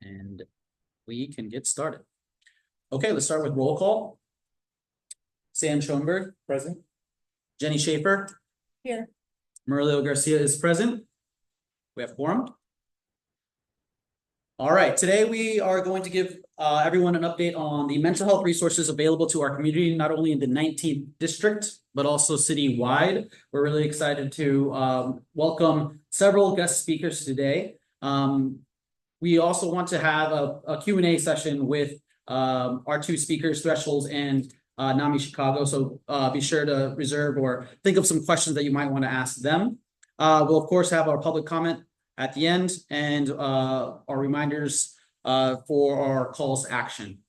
And we can get started. Okay, let's start with roll call. Sam Schoenberg, present. Jenny Schaefer. Here. Murillo Garcia is present. We have quorum. All right, today we are going to give everyone an update on the mental health resources available to our community, not only in the 19th district, but also citywide. We're really excited to welcome several guest speakers today. We also want to have a Q&A session with our two speakers, Thresholds and NAMI Chicago. So be sure to reserve or think of some questions that you might want to ask them. We'll of course have our public comment at the end and our reminders for our calls to action.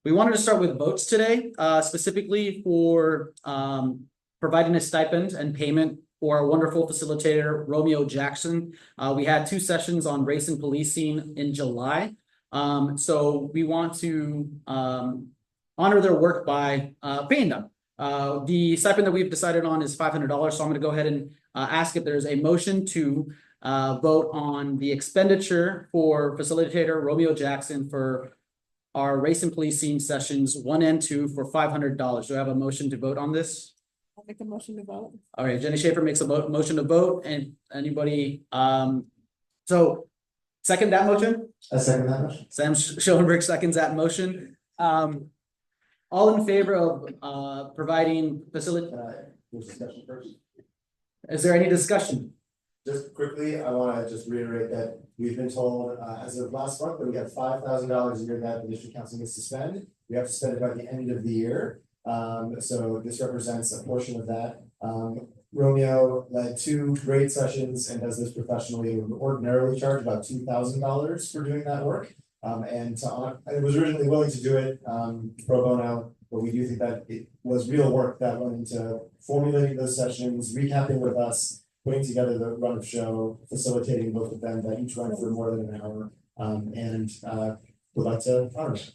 We wanted to start with votes today, specifically for providing a stipend and payment for our wonderful facilitator, Romeo Jackson. We had 2 sessions on race and policing in July. So we want to honor their work by paying them. The stipend that we've decided on is $500. So I'm going to go ahead and ask if there's a motion to vote on the expenditure for facilitator Romeo Jackson for our race and policing sessions 1 and 2 for $500. Do I have a motion to vote on this? I'll make a motion to vote. All right, Jenny Schaefer makes a motion to vote, and anybody, so second that motion? I second that motion. Sam Schoenberg seconds that motion. All in favor of providing facility? Discussion first. Is there any discussion? Just quickly, I want to just reiterate that we've been told as of last month that we got $5,000 a year that the district council needs to spend. We have to spend it by the end of the year. So this represents a portion of that. Romeo led 2 great sessions and does this professionally. We would ordinarily charge about $2,000 for doing that work. And I was originally willing to do it pro bono, but we do think that it was real work that went into formulating those sessions, recapping with us, putting together the run of show, facilitating both of them that each run for more than an hour, and would like to honor it.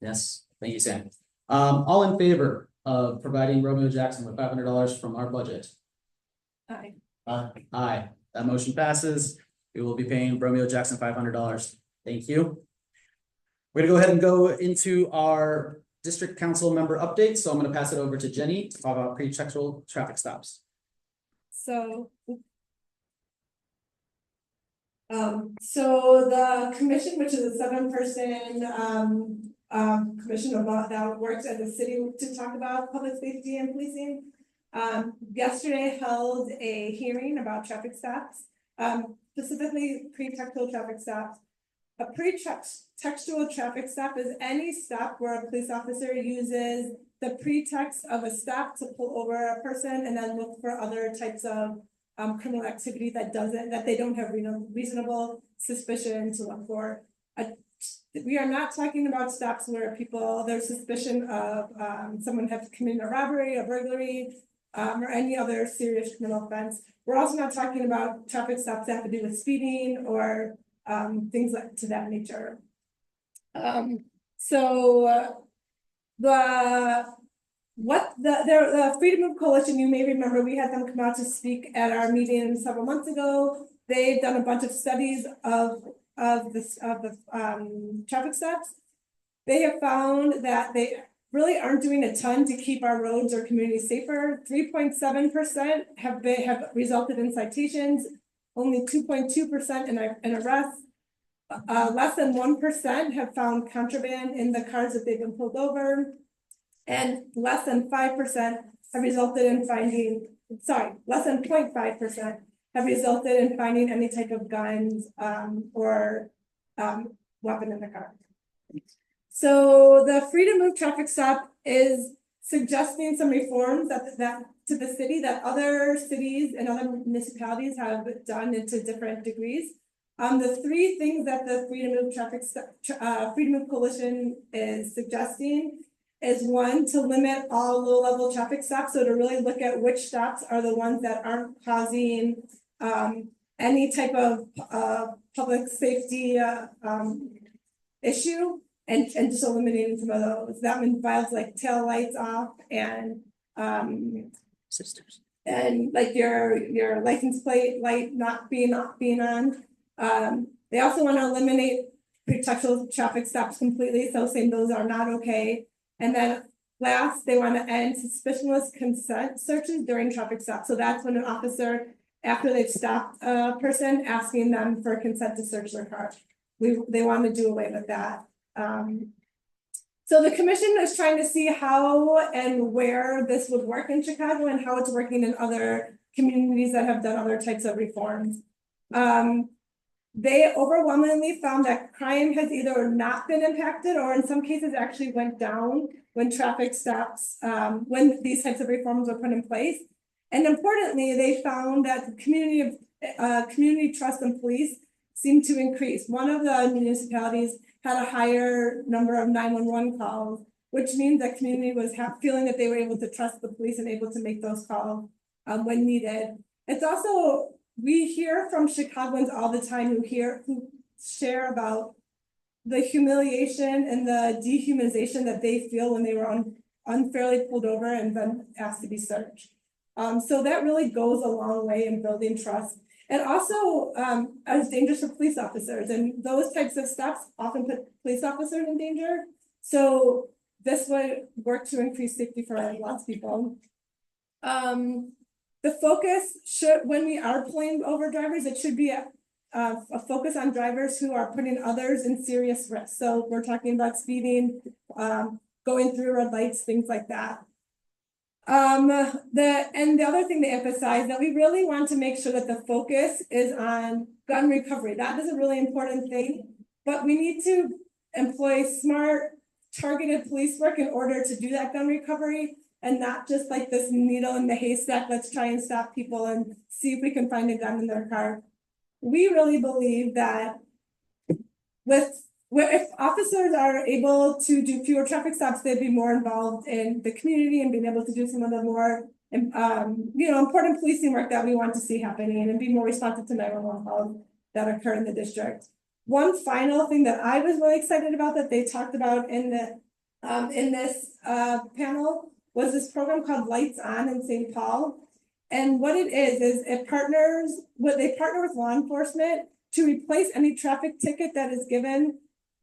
Yes, thank you, Sam. All in favor of providing Romeo Jackson with $500 from our budget? Aye. Aye. That motion passes. We will be paying Romeo Jackson $500. Thank you. We're gonna go ahead and go into our district council member updates. So I'm gonna pass it over to Jenny to talk about pretextual traffic stops. So the commission, which is a 7-person commission about that works at the city to talk about public safety and policing, yesterday held a hearing about traffic stops, specifically pretextual traffic stops. A pretextual traffic stop is any stop where a police officer uses the pretext of a stop to pull over a person and then look for other types of criminal activity that they don't have reasonable suspicion to look for. We are not talking about stops where there's suspicion of someone have committed a robbery, a burglary, or any other serious criminal offense. We're also not talking about traffic stops that have to do with speeding or things like to that nature. The Freedom Move Coalition, you may remember, we had them come out to speak at our meeting several months ago. They've done a bunch of studies of the traffic stops. They have found that they really aren't doing a ton to keep our roads or communities safer. 3.7% have resulted in citations, only 2.2% in arrests. Less than 1% have found contraband in the cars that they've been pulled over, and less than 5% have resulted in finding. Less than 0.5% have resulted in finding any type of guns or weapon in the car. So the Freedom Move traffic stop is suggesting some reforms that to the city that other cities and other municipalities have done to different degrees. The 3 things that the Freedom Move Freedom Move Coalition is suggesting is 1, to limit all low-level traffic stops. So to really look at which stops are the ones that aren't causing any type of public safety issue, and just eliminating some of those. That involves like tail lights off and Sisters. and like your license plate light not being on. They also want to eliminate pretextual traffic stops completely, so saying those are not okay. And then last, they want to end suspicionless consent searches during traffic stops. So that's when an officer, after they've stopped a person, asking them for consent to search their car. They want to do away with that. So the commission is trying to see how and where this would work in Chicago and how it's working in other communities that have done other types of reforms. They overwhelmingly found that crime has either not been impacted or in some cases actually went down when traffic stops, when these types of reforms were put in place. And importantly, they found that the community trust in police seemed to increase. One of the municipalities had a higher number of 911 calls, which means that community was feeling that they were able to trust the police and able to make those calls when needed. It's also, we hear from Chicagoans all the time who share about the humiliation and the dehumanization that they feel when they were unfairly pulled over and then asked to be searched. So that really goes a long way in building trust. And also, as dangerous for police officers, and those types of stops often put police officers in danger. So this would work to increase safety for lots of people. The focus should, when we are pulling over drivers, it should be a focus on drivers who are putting others in serious risk. So we're talking about speeding, going through red lights, things like that. The other thing to emphasize that we really want to make sure that the focus is on gun recovery. That is a really important thing, but we need to employ smart, targeted police work in order to do that gun recovery and not just like this needle in the haystack. Let's try and stop people and see if we can find a gun in their car. We really believe that if officers are able to do fewer traffic stops, they'd be more involved in the community and being able to do some of the more, important policing work that we want to see happening and be more responsive to 911 calls that occur in the district. One final thing that I was really excited about that they talked about in this panel was this program called Lights On in St. Paul. And what it is they partner with law enforcement to replace any traffic ticket that is given.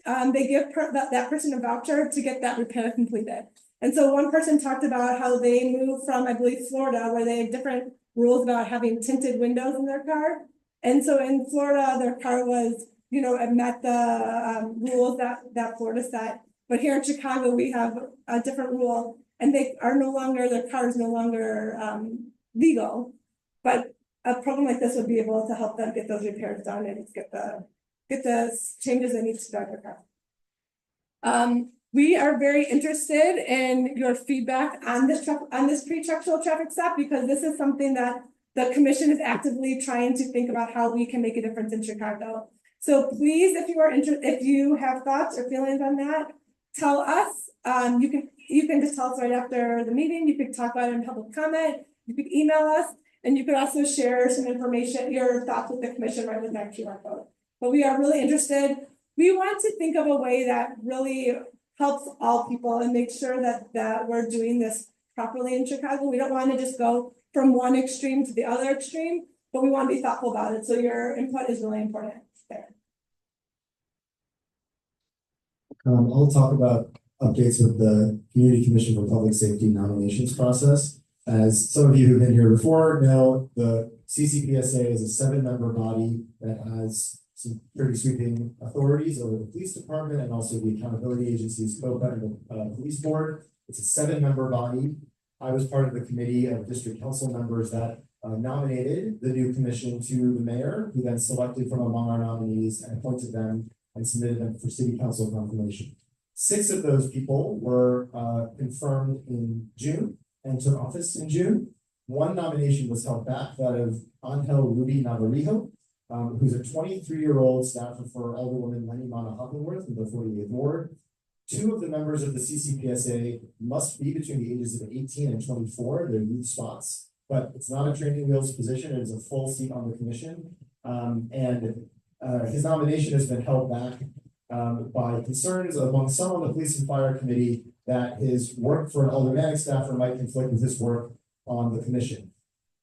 They give that person a voucher to get that repair completed. And so one person talked about how they moved from, I believe, Florida, where they have different rules about having tinted windows in their car. And so in Florida, their car was, it met the rules that Florida set. But here in Chicago, we have a different rule, and their car is no longer legal. But a program like this would be able to help them get those repairs done and get the changes they need to start their car. We are very interested in your feedback on this pretextual traffic stop, because this is something that the commission is actively trying to think about how we can make a difference in Chicago. So please, if you have thoughts or feelings on that, tell us. You can just tell us right after the meeting. You could talk about it in public comment. You could email us, and you could also share some information, your thoughts with the commission right with that QR code. But we are really interested. We want to think of a way that really helps all people and make sure that we're doing this properly in Chicago. We don't want to just go from one extreme to the other extreme, but we want to be thoughtful about it. So your input is really important there. I'll talk about updates with the Community Commission for Public Safety nominations process. As some of you who've been here before know, the CCPSA is a 7-member body that has some pretty sweeping authorities over the police department and also the accountability agency's COPA and the police board. It's a 7-member body. I was part of the committee of district council members that nominated the new commission to the mayor, who then selected from among our nominees and appointed them and submitted them for city council confirmation. 6 of those people were confirmed in June and took office in June. 1 nomination was held back, that of Angel Ruby Navarrijo, who's a 23-year-old staffer for Alderwoman Lenny Mana Hoppenworth in the 48th Ward. 2 of the members of the CCPSA must be between the ages of 18 and 24. They're youth spots, but it's not a training wheels position. It is a full seat on the commission. His nomination has been held back by concerns among some on the Police and Fire Committee that his work for an aldermanic staffer might conflict with his work on the commission.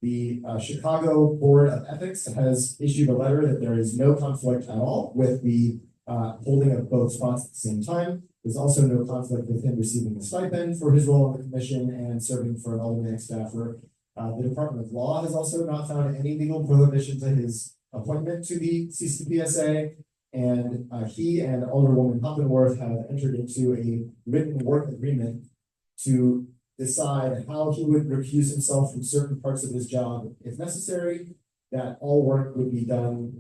The Chicago Board of Ethics has issued a letter that there is no conflict at all with the holding of both spots at the same time. There's also no conflict with him receiving a stipend for his role on the commission and serving for an aldermanic staffer. The Department of Law has also not found any legal prohibition to his appointment to the CCPSA. And he and Alderwoman Hoppenworth have entered into a written work agreement to decide how he would recuse himself from certain parts of his job if necessary, that all work would be done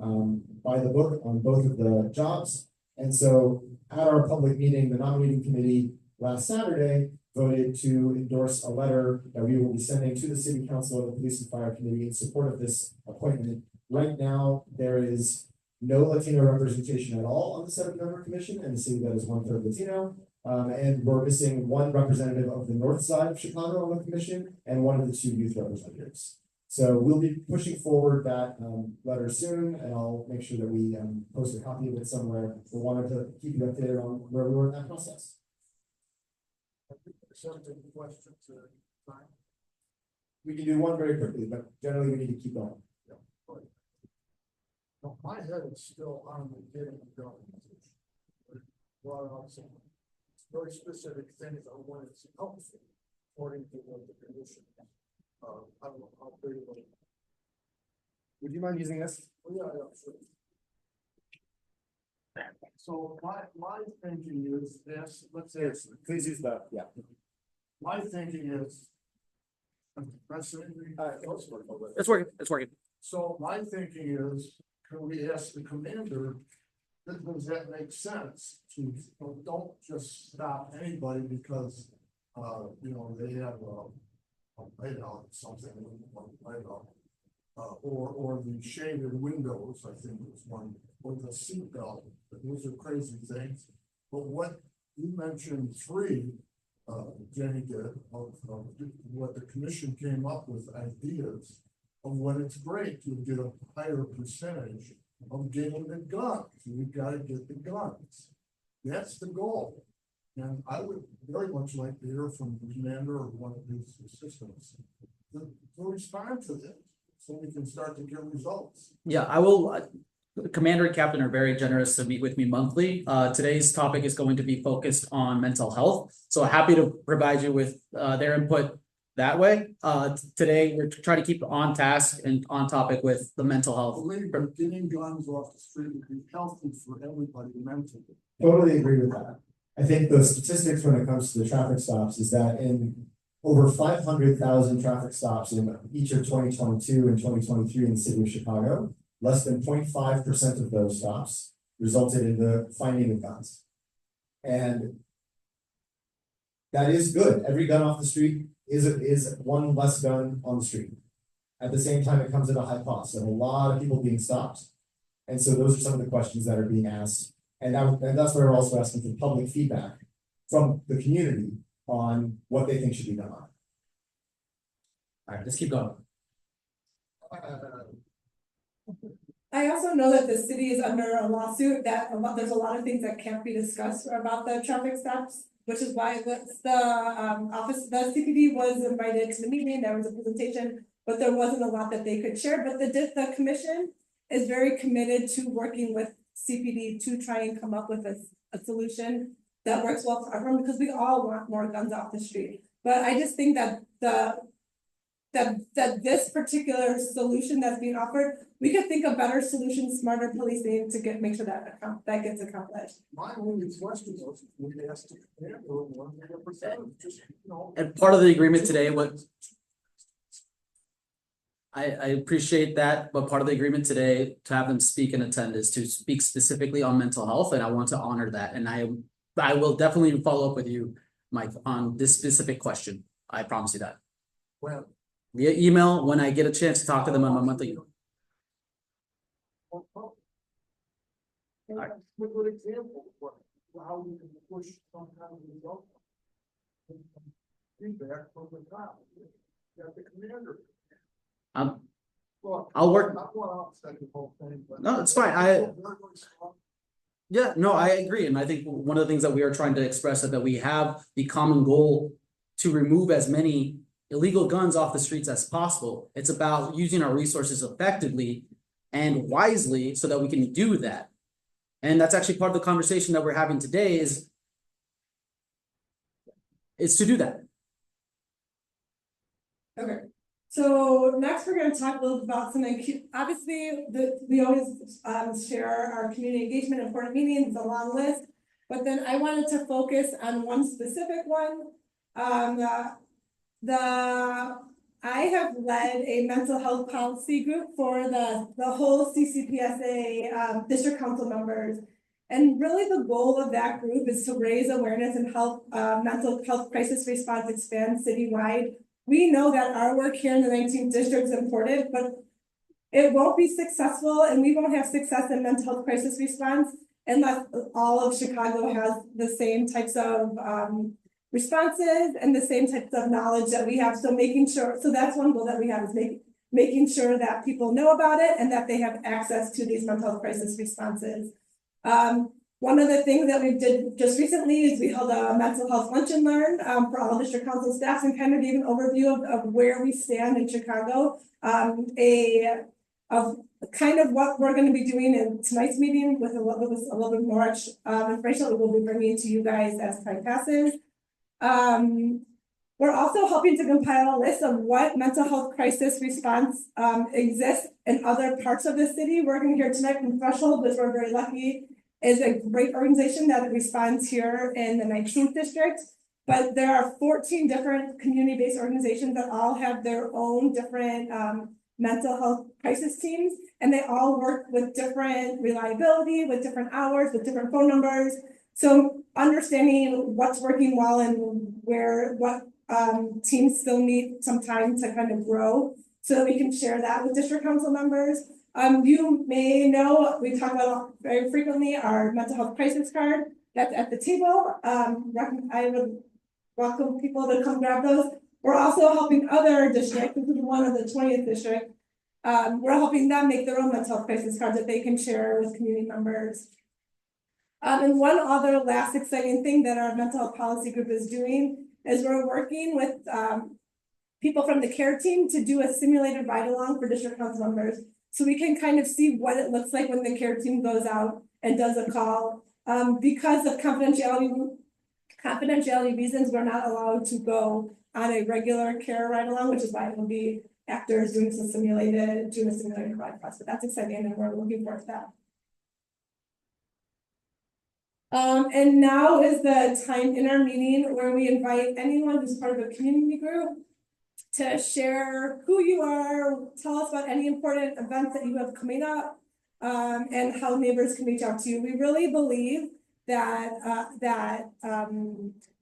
by the book on both of the jobs. And so at our public meeting, the nominating committee last Saturday voted to endorse a letter that we will be sending to the city council and the police and fire committee in support of this appointment. Right now, there is no Latino representation at all on the 7-member commission, and the city that is 1/3 Latino. And we're missing one representative of the north side of Chicago on the commission and one of the 2 youth representatives. So we'll be pushing forward that letter soon, and I'll make sure that we post a copy of it somewhere. We wanted to keep you updated on where we were in that process. We can do one very quickly, but generally we need to keep going. No, my head is still on the getting going. Brought out some very specific things on when it's helpful, according to what the condition. I don't know how big of a. Would you mind using this? Oh, yeah, sure. So my thinking is this, let's say, Please use that, yeah. my thinking is. Precedent. It's working, it's working. So my thinking is, can we ask the commander, does that make sense to, don't just stop anybody because, they have a layout, something, layout. Or the shaded windows, I think was one, or the seatbelt, those are crazy things. But what you mentioned 3, Jenny did, of what the commission came up with ideas of when it's great to get a higher percentage of getting the guns. We gotta get the guns. That's the goal. And I would very much like to hear from the commander or one of his assistants to respond to this, so we can start to get results. Yeah, I will. Commander and Captain are very generous to meet with me monthly. Today's topic is going to be focused on mental health. So happy to provide you with their input that way. Today, we're trying to keep on task and on topic with the mental I health. believe that getting guns off the street would be healthy for everybody mentally. Totally agree with that. I think the statistics when it comes to the traffic stops is that in over 500,000 traffic stops in each of 2022 and 2023 in the city of Chicago, less than 0.5% of those stops resulted in the finding of guns. And that is good. Every gun off the street is one less gun on the street. At the same time, it comes at a high cost and a lot of people being stopped. And so those are some of the questions that are being asked. And that's why we're also asking for public feedback from the community on what they think should be done on it. All right, let's keep going. I also know that the city is under a lawsuit that there's a lot of things that can't be discussed about the traffic stops, which is why the CPD was invited to the meeting. There was a presentation, but there wasn't a lot that they could share. But the commission is very committed to working with CPD to try and come up with a solution that works well for everyone, because we all want more guns off the street. But I just think that that this particular solution that's being offered, we could think of better solutions, smarter policing to make sure that gets accomplished. My only question was, we asked the commander 100%, just, And part of the agreement today, I appreciate that, but part of the agreement today to have them speak and attend is to speak specifically on mental health, and I want to honor that. And I will definitely follow up with you, Mike, on this specific question. I promise you that. Well, Via email when I get a chance to talk to them on my monthly. a good example of how we can push some kind of result. Feedback from the top. Got the commander. Well, I'll work. I want to upset the whole thing, but. No, it's fine. Yeah, no, I agree. And I think one of the things that we are trying to express is that we have the common goal to remove as many illegal guns off the streets as possible. It's about using our resources effectively and wisely so that we can do that. And that's actually part of the conversation that we're having today is to do that. Okay, so next we're gonna talk a little bit about something, obviously, we always share our community engagement, important meetings, a long list. But then I wanted to focus on one specific one. I have led a mental health policy group for the whole CCPSA district council members. And really the goal of that group is to raise awareness and help mental health crisis response expand citywide. We know that our work here in the 19th district is important, but it won't be successful and we won't have success in mental health crisis response unless all of Chicago has the same types of responses and the same types of knowledge that we have. So making sure, so that's one goal that we have, is making sure that people know about it and that they have access to these mental health crisis responses. One of the things that we did just recently is we held a mental health lunch and learn for all district council staff and kind of gave an overview of where we stand in Chicago. Of kind of what we're going to be doing in tonight's meeting with a little bit more information that we will be bringing to you guys as time passes. We're also helping to compile a list of what mental health crisis response exists in other parts of the city. Working here tonight from Threshold, which we're very lucky, is a great organization that responds here in the 19th district. But there are 14 different community-based organizations that all have their own different mental health crisis teams, and they all work with different reliability, with different hours, with different phone numbers. So understanding what's working well and what teams still need some time to kind of grow so that we can share that with district council members. You may know, we talk about very frequently our mental health crisis card that's at the table. I would welcome people to come grab those. We're also helping other districts. This is one of the 20th district. We're helping them make their own mental health crisis cards that they can share with community members. And one other last exciting thing that our mental health policy group is doing is we're working with people from the care team to do a simulated ride along for district council members. So we can kind of see what it looks like when the care team goes out and does a call. Because of confidentiality reasons, we're not allowed to go on a regular care ride along, which is why it will be actors doing a simulated ride for us. But that's exciting and we're looking forward to that. And now is the time in our meeting where we invite anyone who's part of a community group to share who you are, tell us about any important events that you have coming up, and how neighbors can reach out to you. We really believe that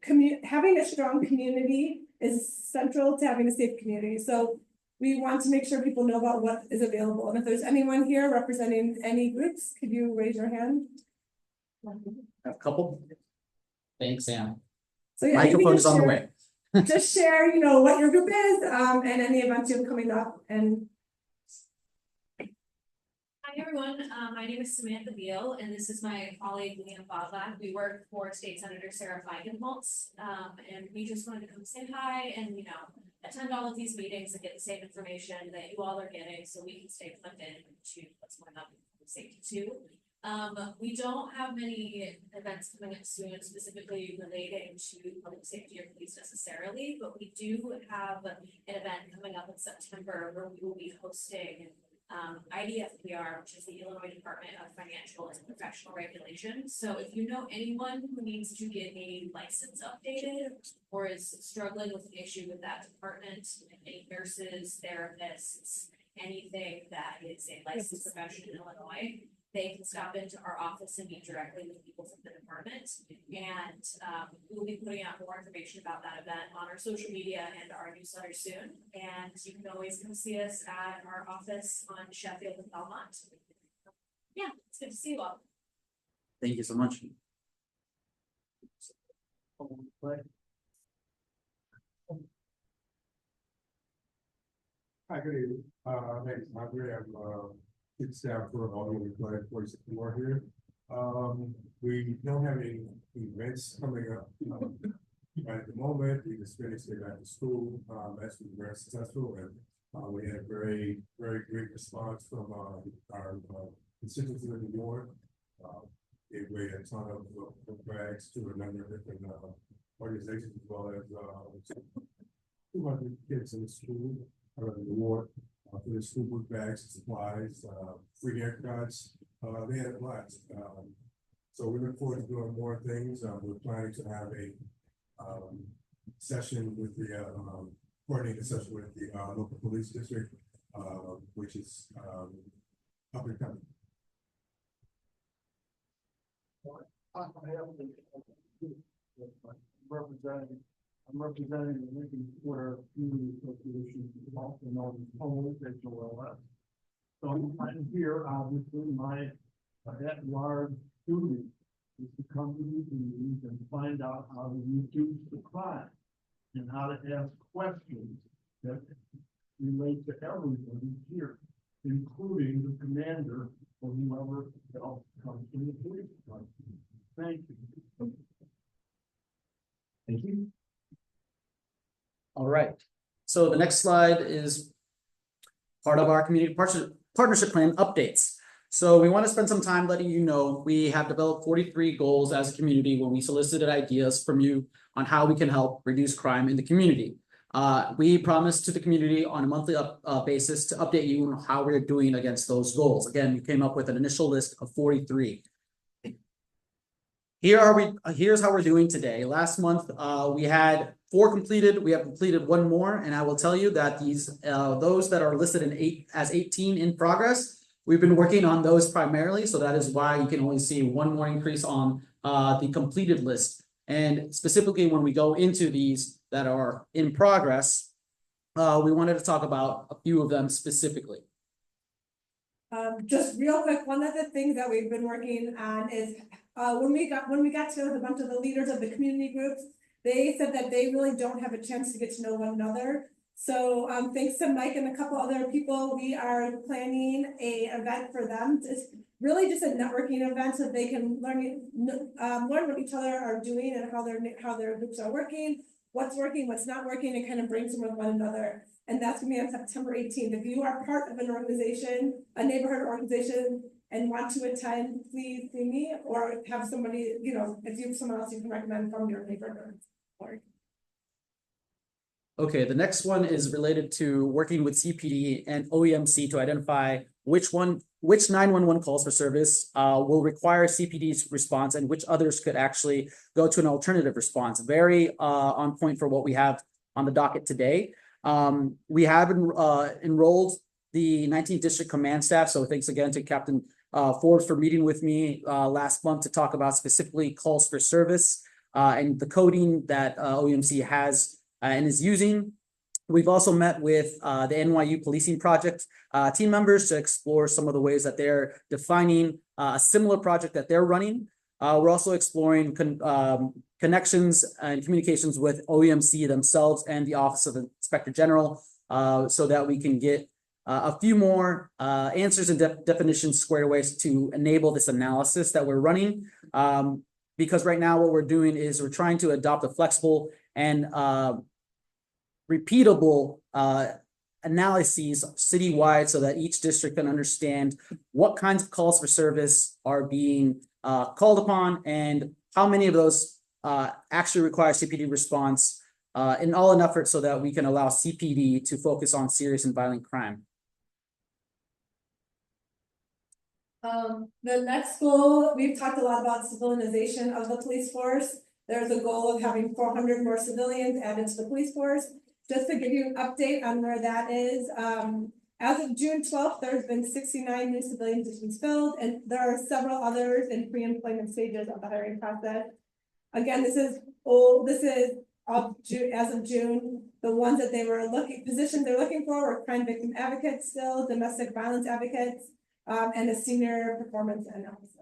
having a strong community is central to having a safe community. So we want to make sure people know about what is available. And if there's anyone here representing any groups, could you raise your hand? A couple. Thanks, Sam. So yeah, microphone is on the way. Just share, what your group is, and any events you have coming up. And hi everyone, my name is Samantha Beal, and this is my colleague Leanna Bodlak. We work for State Senator Sarah Feigenholtz, and we just wanted to come say hi and attend all of these meetings and get the same information that you all are getting, so we can stay plugged in to what's going on with safety too. We don't have many events coming up soon, specifically relating to public safety or police necessarily, but we do have an event coming up in September where we will be hosting IDFPR, which is the Illinois Department of Financial and Professional Regulation. So if you know anyone who needs to get a license updated or is struggling with an issue with that department, any nurses, therapists, anything that is a licensed profession in Illinois, they can stop into our office and meet directly with people from the department. And we will be putting out more information about that event on our social media and our newsletter soon. And you can always come see us at our office on Sheffield and Belmont. Yeah, it's good to see you all. Thank you so much. Hi, good evening. My name is Andre. I'm chief staff for all the employees for here. We don't have any events coming up At the moment, we just finished it back to school, that's been very successful, and we had very, very great response from our constituents in the ward. They weighed a ton of bags to a number of different organizations, as well as 200 kids in the school, or in the ward, for the school book bags and supplies, free haircuts. They had a blast. So we look forward to doing more things. We're planning to have a session with the coordinated session with the local police district, which is up and coming. I'm representing the Lincoln Square Community Association, also known as Homeless HOLS. So I'm here, obviously, my at-large duty is to come to these meetings and find out how to reduce the crime and how to ask questions that relate to everybody here, including the commander or whoever else comes from the police department. Thank you. Thank you. All right, so the next slide is part of our community partnership plan updates. So we want to spend some time letting you know we have developed 43 goals as a community when we solicited ideas from you on how we can help reduce crime in the community. We promised to the community on a monthly basis to update you on how we're doing against those goals. Again, we came up with an initial list of 43. Here's how we're doing today. Last month, we had 4 completed. We have completed 1 more, and I will tell you that those that are listed in as 18 in progress, we've been working on those primarily. So that is why you can only see 1 more increase on the completed list. And specifically, when we go into these that are in progress, we wanted to talk about a few of them specifically. Just real quick, one of the things that we've been working on is when we got to a bunch of the leaders of the community groups, they said that they really don't have a chance to get to know one another. So thanks to Mike and a couple other people, we are planning an event for them. It's really just a networking event so they can learn what each other are doing and how their groups are working, what's not working, and kind of brainstorm with one another. And that's gonna be on September 18th. If you are part of an organization, a neighborhood organization, and want to attend, please see me or have somebody, if you have someone else you can recommend from your neighborhood. Okay, the next one is related to working with CPD and OEMC to identify which 911 calls for service will require CPD's response and which others could actually go to an alternative response. Very on point for what we have on the docket today. We have enrolled the 19th District Command staff. So thanks again to Captain Forbes for meeting with me last month to talk about specifically calls for service and the coding that OEMC has and is using. We've also met with the NYU Policing Project team members to explore some of the ways that they're defining a similar project that they're running. We're also exploring connections and communications with OEMC themselves and the Office of Inspector General so that we can get a few more answers and definitions squared away to enable this analysis that we're running. Because right now what we're doing is we're trying to adopt a flexible and repeatable analyses citywide so that each district can understand what kinds of calls for service are being called upon and how many of those actually require CPD response in all an effort so that we can allow CPD to focus on serious and violent crime. The next goal, we've talked a lot about civilization of the police force. There's a goal of having 400 more civilians added to the police force. Just to give you an update on where that is, as of June 12th, there's been 69 new civilian positions filled, and there are several others in pre-employment stages of the hiring process. Again, this is as of June. The ones that positions they're looking for were crime victim advocates still, domestic violence advocates, and a senior performance analysis.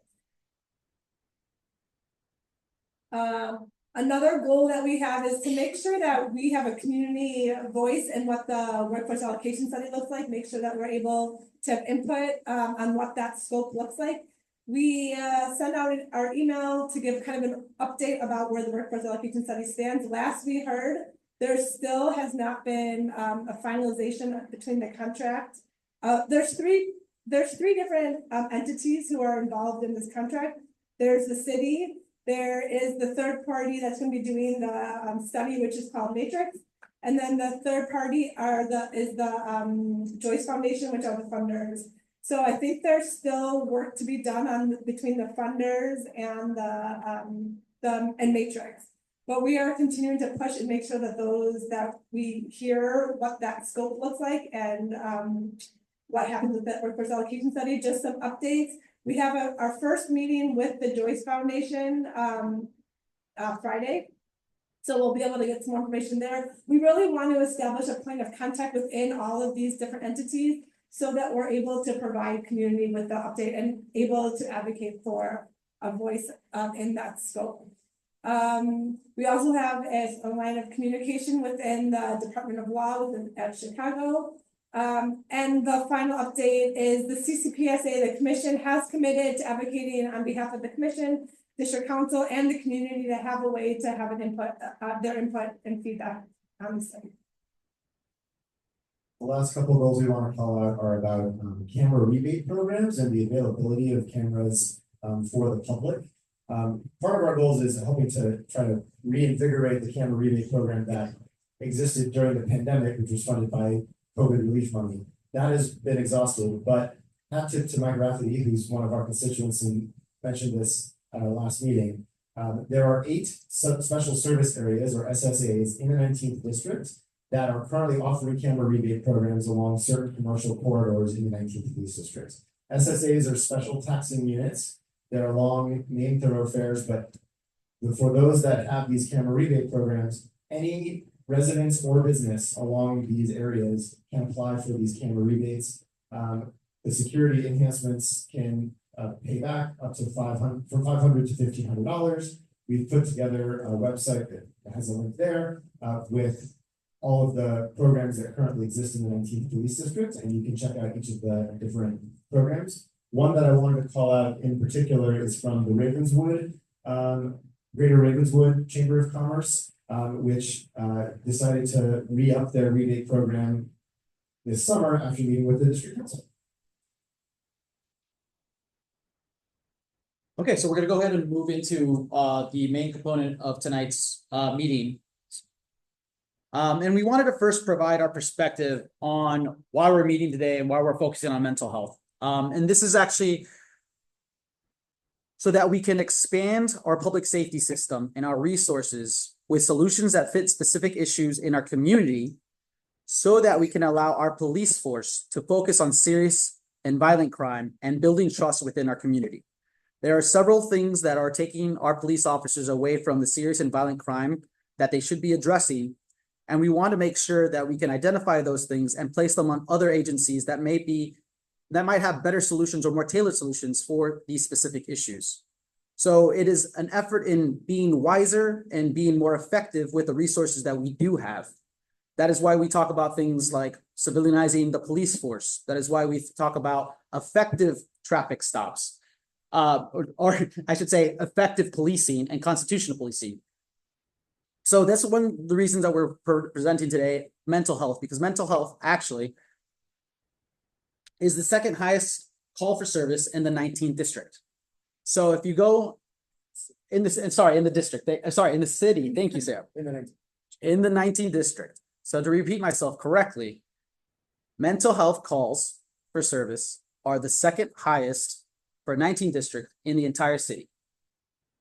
Another goal that we have is to make sure that we have a community voice in what the workforce allocation study looks like, make sure that we're able to have input on what that scope looks like. We sent out our email to give kind of an update about where the workforce allocation study stands. Last we heard, there still has not been a finalization between the contract. There's three different entities who are involved in this contract. There's the city, there is the third party that's going to be doing the study, which is called Matrix. And then the third party is the Joyce Foundation, which are the funders. So I think there's still work to be done between the funders and and Matrix. But we are continuing to push and make sure that we hear what that scope looks like and what happens with the workforce allocation study. Just some updates. We have our first meeting with the Joyce Foundation Friday. So we'll be able to get some more information there. We really want to establish a point of contact within all of these different entities so that we're able to provide community with the update and able to advocate for a voice in that scope. We also have a line of communication within the Department of Law at Chicago. And the final update is the CCPSA, the commission has committed to advocating on behalf of the commission, district council, and the community to have a way to have an input, their input and feedback on the study. The last couple of goals we want to call out are about camera rebate programs and the availability of cameras for the public. Part of our goals is helping to try to reinvigorate the camera rebate program that existed during the pandemic, which was funded by COVID relief money. That has been exhausted, but hat tip to Mike Rafferty, who's one of our constituents and mentioned this at our last meeting. There are 8 special service areas or SSAs in the 19th district that are currently offering camera rebate programs along certain commercial corridors in the 19th police district. SSAs are special taxing units. They're along main thoroughfares, but for those that have these camera rebate programs, any residents or business along these areas can apply for these camera rebates. The security enhancements can pay back up to from $500 to $1,500. We've put together a website that has a link there with all of the programs that currently exist in the 19th police district, and you can check out each of the different programs. One that I wanted to call out in particular is from the Ravenswood, Greater Ravenswood Chamber of Commerce, which decided to re-up their rebate program this summer after meeting with the district council. Okay, so we're gonna go ahead and move into the main component of tonight's meeting. And we wanted to first provide our perspective on why we're meeting today and why we're focusing on mental health. And this is actually so that we can expand our public safety system and our resources with solutions that fit specific issues in our community so that we can allow our police force to focus on serious and violent crime and building trust within our community. There are several things that are taking our police officers away from the serious and violent crime that they should be addressing. And we want to make sure that we can identify those things and place them on other agencies that might have better solutions or more tailored solutions for these specific issues. So it is an effort in being wiser and being more effective with the resources that we do have. That is why we talk about things like civilianizing the police force. That is why we talk about effective traffic stops, or I should say effective policing and constitutional policing. So that's one of the reasons that we're presenting today, mental health, because mental health actually is the second highest call for service in the 19th district. So if you go in the city, thank you, Sarah. In the 19th district. So to repeat myself correctly, mental health calls for service are the second highest for 19th district in the entire city.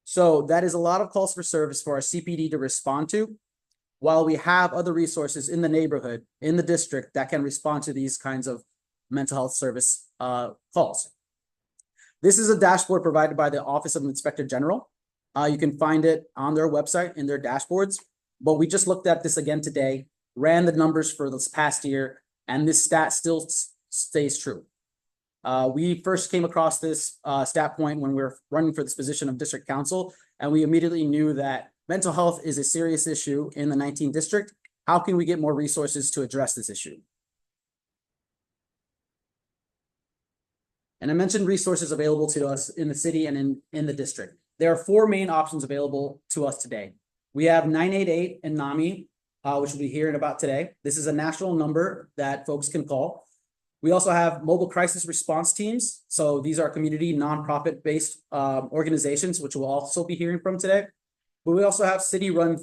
So that is a lot of calls for service for our CPD to respond to, while we have other resources in the neighborhood, in the district that can respond to these kinds of mental health service calls. This is a dashboard provided by the Office of Inspector General. You can find it on their website in their dashboards, but we just looked at this again today, ran the numbers for this past year, and this stat still stays true. We first came across this stat point when we were running for this position of district council, and we immediately knew that mental health is a serious issue in the 19th district. How can we get more resources to address this issue? And I mentioned resources available to us in the city and in the district. There are four main options available to us today. We have 988 and NAMI, which we'll be hearing about today. This is a national number that folks can call. We also have mobile crisis response teams. So these are community nonprofit-based organizations, which we'll also be hearing from today. But we also have city-run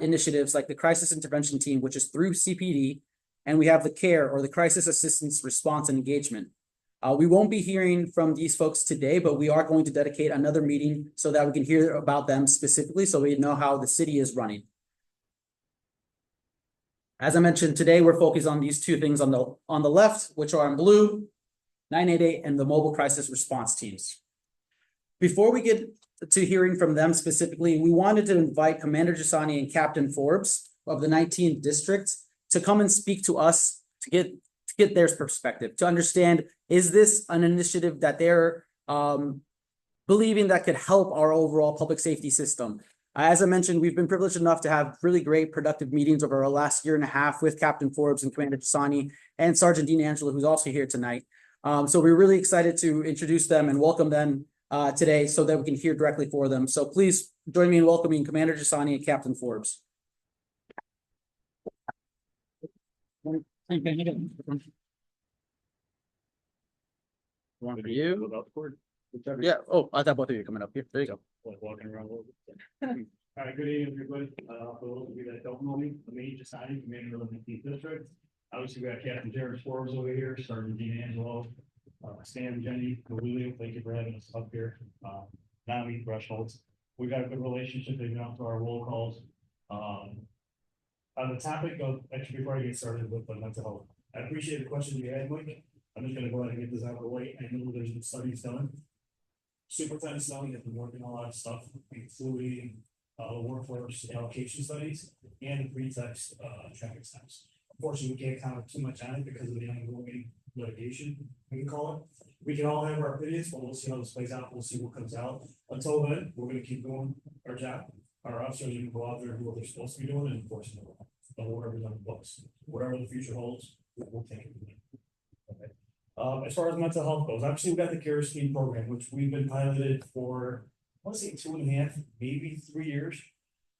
initiatives like the Crisis Intervention Team, which is through CPD, and we have the CARE, or the Crisis Assistance Response and Engagement. We won't be hearing from these folks today, but we are going to dedicate another meeting so that we can hear about them specifically, so we know how the city is running. As I mentioned, today we're focused on these two things on the left, which are in blue, 988 and the mobile crisis response teams. Before we get to hearing from them specifically, we wanted to invite Commander Gisani and Captain Forbes of the 19th District to come and speak to us to get their perspective, to understand, is this an initiative that they're believing that could help our overall public safety system? As I mentioned, we've been privileged enough to have really great productive meetings over our last year and a half with Captain Forbes and Commander Gisani and Sergeant Dean Angela, who's also here tonight. So we're really excited to introduce them and welcome them today so that we can hear directly for them. So please join me in welcoming Commander Gisani and Captain Forbes. Yeah. Oh, I thought both of you coming up here. There you go. Walking around a little bit. All right, good evening, everybody. For those of you that don't know me, I'm Gisani, Commander of the 19th District. Obviously, we got Captain Jared Forbes over here, Sergeant Dean Angelo, Stan, Jenny, William, thank you for having us up here. NAMI thresholds. We got a good relationship. They've been out to our roll calls. On the topic of, actually, before I get started with the mental health, I appreciate the question you had, Mike. I'm just gonna go ahead and get this out of the way. I know there's been studies done. Superintendent Snelling has been working on a lot of stuff, including workforce allocation studies and pretext traffic stops. Unfortunately, we can't comment too much on it because of the ongoing litigation, we can call it. We can all have our opinions, but we'll see how this plays out. We'll see what comes out. Until then, we're gonna keep doing our job. Our officers are gonna go out there and do what they're supposed to be doing and enforcing the law. But whatever's on the books, whatever the future holds, we'll take it. Okay. As far as mental health goes, obviously we've got the CARE Scheme program, which we've been piloted for, I want to say 2.5, maybe 3 years.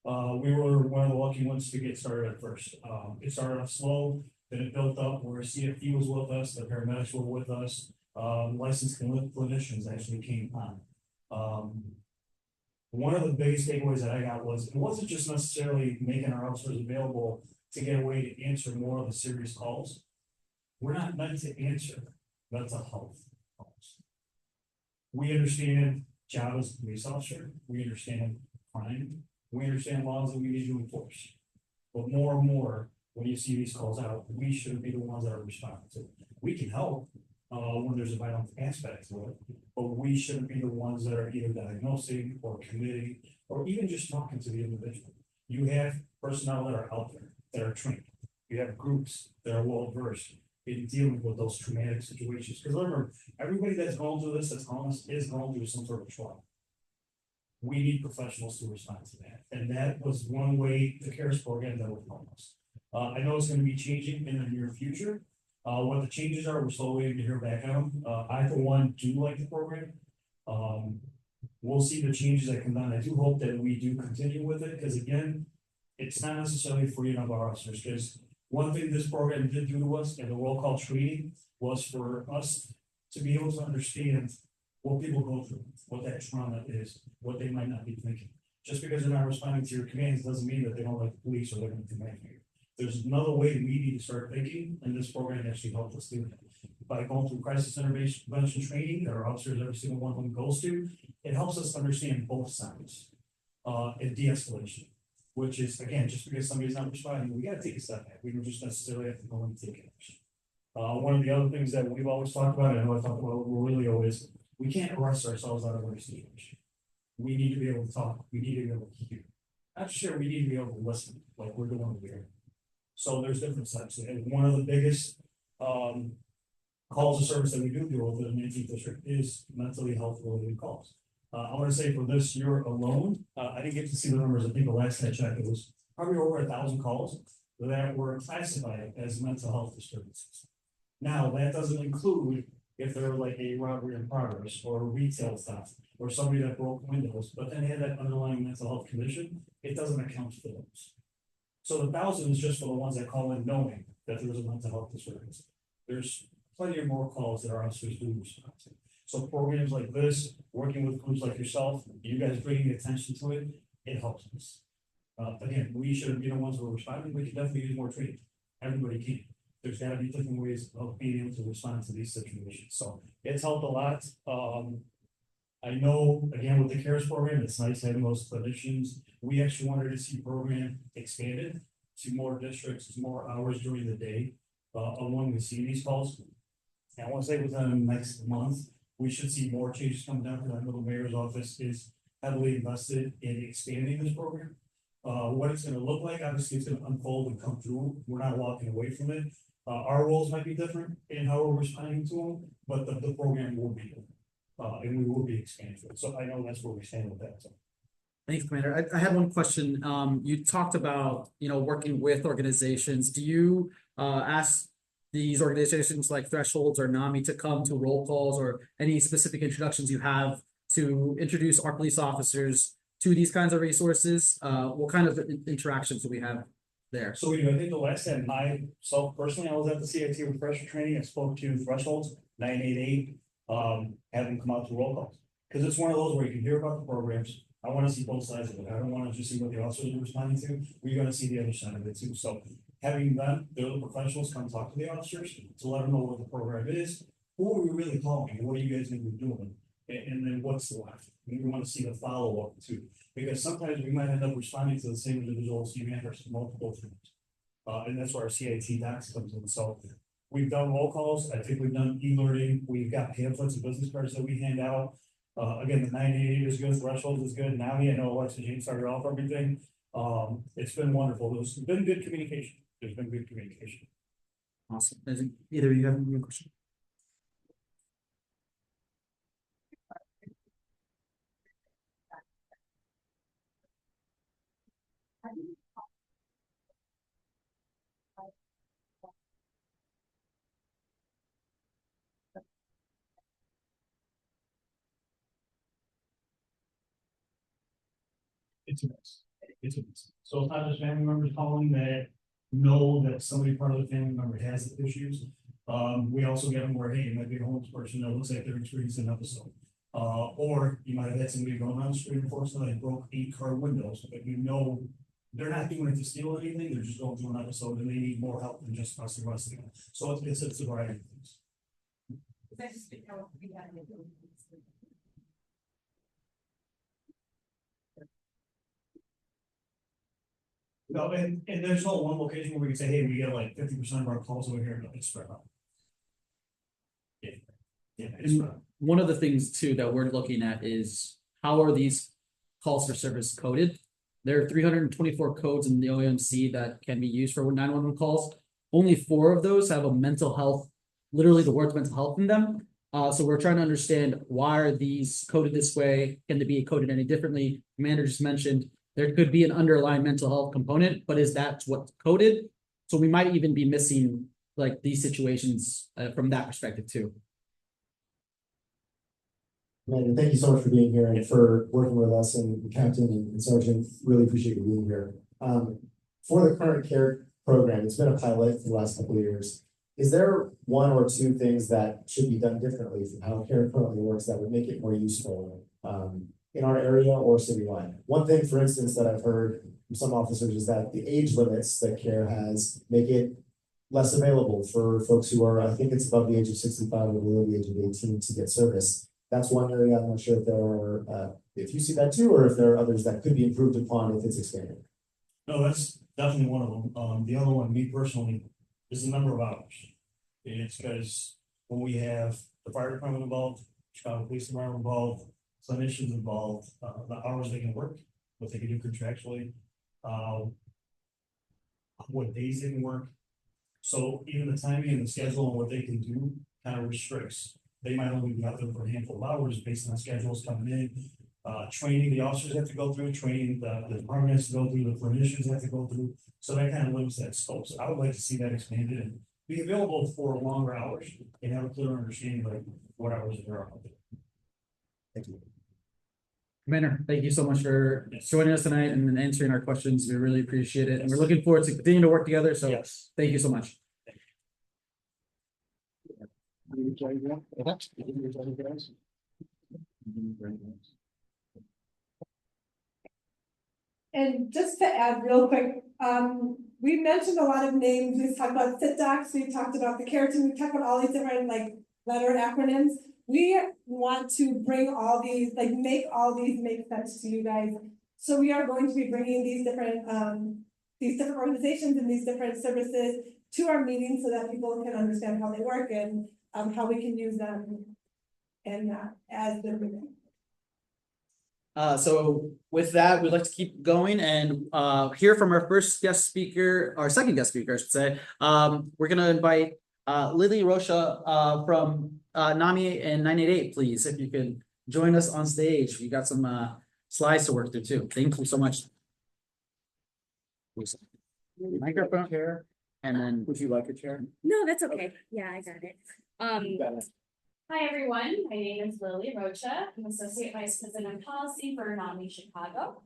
We were one of the lucky ones to get started at first. It started off slow, then it built up where CFD was with us, the paramedics were with us, licensed clinicians actually came on. One of the biggest takeaways that I got was it wasn't just necessarily making our officers available to get a way to answer more of the serious calls. We're not meant to answer mental health calls. We understand job as a police officer, we understand crime, we understand laws that we need to enforce. But more and more, when you see these calls out, we shouldn't be the ones that are responding to it. We can help when there's a violent aspect to it, but we shouldn't be the ones that are either diagnosing or committing or even just talking to the individual. You have personnel that are out there that are trained. You have groups that are well versed in dealing with those traumatic situations. Because remember, everybody that's going through this, that's homeless, is going through some sort of trauma. We need professionals to respond to that. And that was one way the CARES program that would help us. I know it's going to be changing in the near future. What the changes are, we're still waiting to hear back on them. I, for one, do like the program. We'll see the changes that come down. I do hope that we do continue with it, because again, it's not necessarily freeing of our officers, because one thing this program did do to us and the roll call training was for us to be able to understand what people go through, what that trauma is, what they might not be thinking. Just because they're not responding to your commands doesn't mean that they don't like the police or they're going to command you. There's another way we need to start thinking, and this program actually helped us do that. By going through crisis intervention training that our officers, every single one of them goes to, it helps us understand both sides and de-escalation. Which is, again, just because somebody's not responding, we gotta take a step back. We don't just necessarily have to go and take action. One of the other things that we've always talked about, and I know I talk about really always, we can't arrest ourselves out of our situation. We need to be able to talk. We need to be able to hear. Not sure we need to be able to listen, like we're doing over here. So there's different steps. And one of the biggest calls of service that we do over the 19th District is mentally health related calls. I want to say for this year alone, I didn't get to see the numbers. I think the last I checked, it was probably over 1,000 calls that were classified as mental health disturbances. Now, that doesn't include if there were like a robbery in progress or a retail theft or somebody that broke windows, but then had that underlying mental health condition, it doesn't account for those. So the 1,000 is just for the ones that call in knowing that there was a mental health disturbance. There's plenty of more calls that our officers do respond to. So programs like this, working with groups like yourself, you guys bringing attention to it, it helps us. Again, we shouldn't be the ones who are responding, we can definitely use more training, everybody can. There's gotta be different ways of being able to respond to these situations, so it's helped a lot. I know, again, with the CARES program, it's nice having those clinicians. We actually wanted to see program expanded to more districts, to more hours during the day, of when we see these calls. And I want to say within the next month, we should see more changes coming down, because I know the mayor's office is heavily invested in expanding this program. What it's gonna look like, obviously, it's gonna unfold and come through. We're not walking away from it. Our roles might be different in how we're responding to them, but the program will be. And we will be expanding it. So I know that's where we stand with that. So. Thanks, Commander. I had one question. You talked about, working with organizations. Do you ask these organizations like Thresholds or NAMI to come to roll calls, or any specific introductions you have to introduce our police officers to these kinds of resources? What kind of interactions do we have there? So I think the last time myself personally, I was at the CIT refresher training, I spoke to Thresholds 988, have them come out to roll calls. Because it's one of those where you can hear about the programs. I want to see both sides of it. I don't want to just see what the officers are responding to. We're going to see the other side of it too. So having them, the other professionals come talk to the officers to let them know what the program is. Who are we really calling? What are you guys going to be doing? And then what's left? We want to see the follow-up too. Because sometimes we might end up responding to the same individuals, you may have multiple things. And that's where our CIT docs comes in. So we've done roll calls. I think we've done e-learning. We've got pamphlets and business cards that we hand out. Again, the 988 is good. Thresholds is good. Now, I know Alexa James started off everything. It's been wonderful. There's been good communication. There's been good communication. Awesome. Is either of you have any question? It's a mess. It's a mess. So it's not just family members calling that know that somebody part of the family member has the issues. We also get them where, hey, it might be a homeless person that looks like they're experiencing an episode. Or you might have had somebody going on the street, unfortunately, and broke 8 car windows, but they're not doing it to steal anything, they're just going through an episode and they need more help than just us arresting them. So it's a variety of things. No, and there's no one location where we can say, hey, we get like 50% of our calls over here, no, it's spread out. Yeah, it's spread out. One of the things too that we're looking at is how are these calls for service coded? There are 324 codes in the OMC that can be used for 911 calls. Only 4 of those have a mental health, literally the words mental health in them. So we're trying to understand, why are these coded this way? Can they be coded any differently? Commander just mentioned there could be an underlying mental health component, but is that what's coded? So we might even be missing like these situations from that perspective too. Man, thank you so much for being here and for working with us, and Captain and Sergeant, really appreciate you being here. For the current care program, it's been a pilot for the last couple of years. Is there 1 or 2 things that should be done differently from how care currently works that would make it more useful in our area or citywide? One thing, for instance, that I've heard from some officers is that the age limits that care has make it less available for folks who are, I think it's above the age of 65 or below the age of 18 to get service. That's one area. I'm not sure if there are, if you see that too, or if there are others that could be improved upon if it's expanded. No, that's definitely one of them. The other one, me personally, is the number of hours. It's because when we have the fire department involved, Chicago Police Department involved, clinicians involved, the hours they can work, what they can do contractually, what days they can work. So even the timing and the schedule and what they can do kind of restricts. They might only be out there for a handful of hours based on schedules coming in. Training the officers have to go through, training the department has to go through, the clinicians have to go through. So that kind of limits that scope. So I would like to see that expanded. And be available for longer hours and have a clear understanding like what hours there are. Thank you. Commander, thank you so much for joining us tonight and answering our questions. We really appreciate it. And we're looking forward to continuing to work together. So Yes. thank you so much. And just to add real quick, we mentioned a lot of names, we've talked about sit docs, we've talked about the keratin, we've talked about all these different like letter acronyms. We want to bring all these, like make all these make sense to you guys. So we are going to be bringing these different organizations and these different services to our meetings so that people can understand how they work and how we can use them and as they're moving. So with that, we'd like to keep going and hear from our first guest speaker, our second guest speaker, I should say. We're gonna invite Lily Rocha from NAMI and 988, please, if you can join us on stage. We got some slides to work through too. Thank you so much. Microphone chair, and then would you like a chair? No, that's okay. Yeah, I got it. Hi, everyone. My name is Lily Rocha. I'm Associate Vice President of Policy for NAMI Chicago.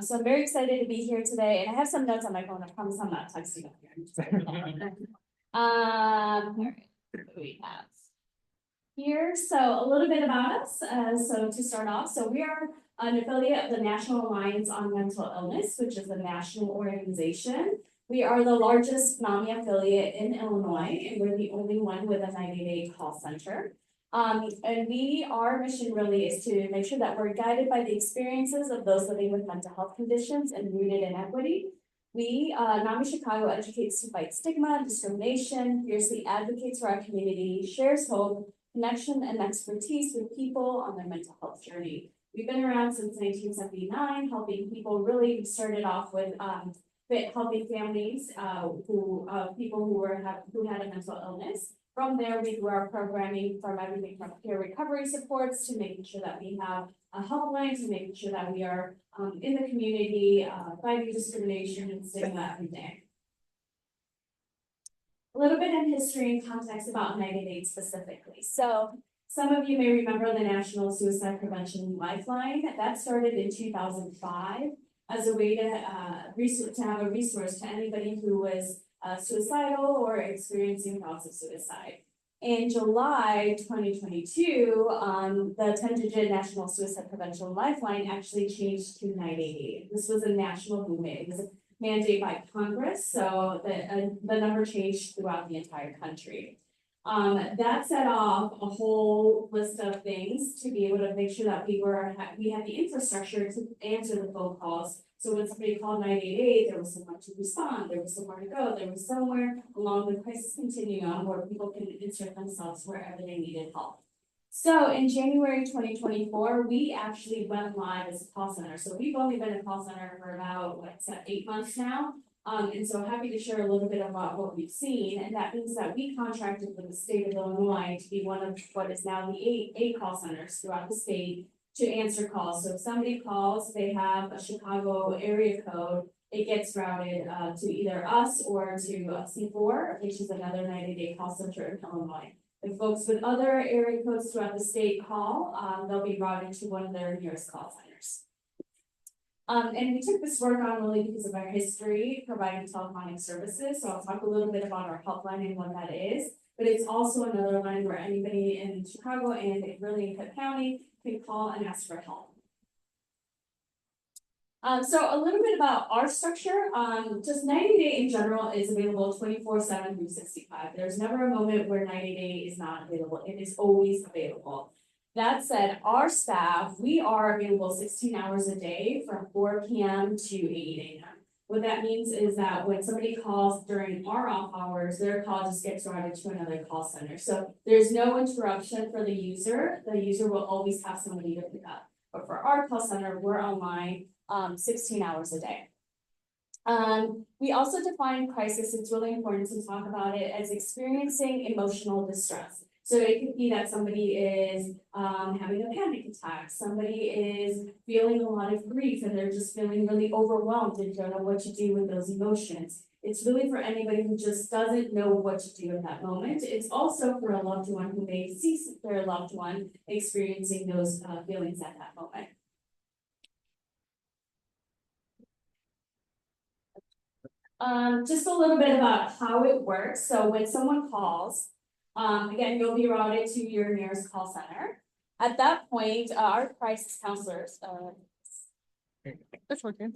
So I'm very excited to be here today, and I have some notes on my phone. I promise I'm not texting up here. All right, what do we have here? So a little bit about us. So to start off, so we are an affiliate of the National Alliance on Mental Illness, which is a national organization. We are the largest NAMI affiliate in Illinois, and we're the only one with a 988 call center. And our mission really is to make sure that we're guided by the experiences of those living with mental health conditions and rooted in equity. NAMI Chicago educates to fight stigma, discrimination, fiercely advocates for our community, shares hope, connection, and expertise with people on their mental health journey. We've been around since 1979, helping people. Really started off with helping families people who had a mental illness. From there, we grew our programming from everything from peer recovery supports to making sure that we have a helpline, to making sure that we are in the community fighting discrimination and stigma every day. A little bit in history and context about 988 specifically. So some of you may remember the National Suicide Prevention Lifeline. That started in 2005 as a way to have a resource to anybody who was suicidal or experiencing thoughts of suicide. In July 2022, the 10-digit National Suicide Prevention Lifeline actually changed to 988. This was a national movement. It was a mandate by Congress, so the number changed throughout the entire country. That set off a whole list of things to be able to make sure that we had the infrastructure to answer the phone calls. So when somebody called 988, there was someone to respond, there was somewhere to go, there was somewhere along the crisis continuum where people can insert themselves wherever they needed help. So in January 2024, we actually went live as a call center. So we've only been a call center for about 8 months now. And so happy to share a little bit about what we've seen. And that means that we contracted with the state of Illinois to be one of what is now the eight call centers throughout the state to answer calls. So if somebody calls, they have a Chicago area code, it gets routed to either us or to C4, which is another 90-day call center in Illinois. If folks with other area codes throughout the state call, they'll be routed to one of their nearest call centers. And we took this work on really because of our history providing telephonic services. So I'll talk a little bit about our helpline and what that is, but it's also another line where anybody in Chicago and really in Cook County can call and ask for help. So a little bit about our structure. Just 90-day in general is available 24/7 through 65. There's never a moment where 90-day is not available. It is always available. That said, our staff, we are available 16 hours a day from 4 p.m. to 8 a.m. What that means is that when somebody calls during our off hours, their call just gets routed to another call center. So there's no interruption for the user. The user will always have somebody to pick up. But for our call center, we're online 16 hours a day. We also define crisis. It's really important to talk about it as experiencing emotional distress. So it could be that somebody is having a panic attack, somebody is feeling a lot of grief and they're just feeling really overwhelmed and don't know what to do with those emotions. It's really for anybody who just doesn't know what to do at that moment. It's also for a loved one who may see their loved one experiencing those feelings at that moment. Just a little bit about how it works. So when someone calls, again, you'll be routed to your nearest call center. At that point, our crisis counselors, it's working.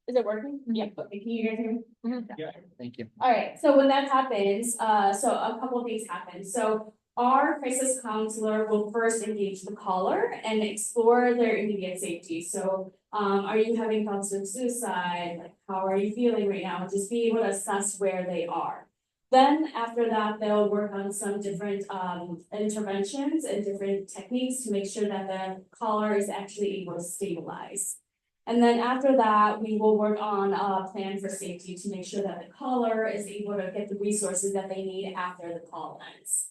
Is it working? Yeah, okay, can you guys hear me? Yeah, thank you. All right, so when that happens, so a couple of things happen. So our crisis counselor will first engage the caller and explore their immediate safety. So, are you having thoughts of suicide? Like, how are you feeling right now? Just be able to assess where they are. Then after that, they'll work on some different interventions and different techniques to make sure that the caller is actually able to stabilize. And then after that, we will work on a plan for safety to make sure that the caller is able to get the resources that they need after the call ends.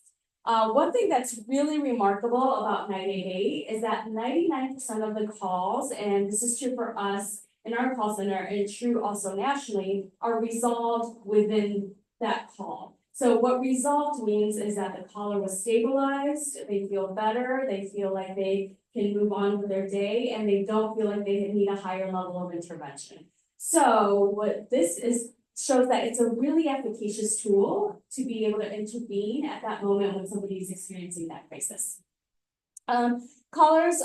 One thing that's really remarkable about 988 is that 99% of the calls, and this is true for us in our call center and true also nationally, are resolved within that call. So what resolved means is that the caller was stabilized, they feel better, they feel like they can move on with their day, and they don't feel like they need a higher level of intervention. So what this is shows that it's a really efficacious tool to be able to intervene at that moment when somebody is experiencing that crisis. Callers,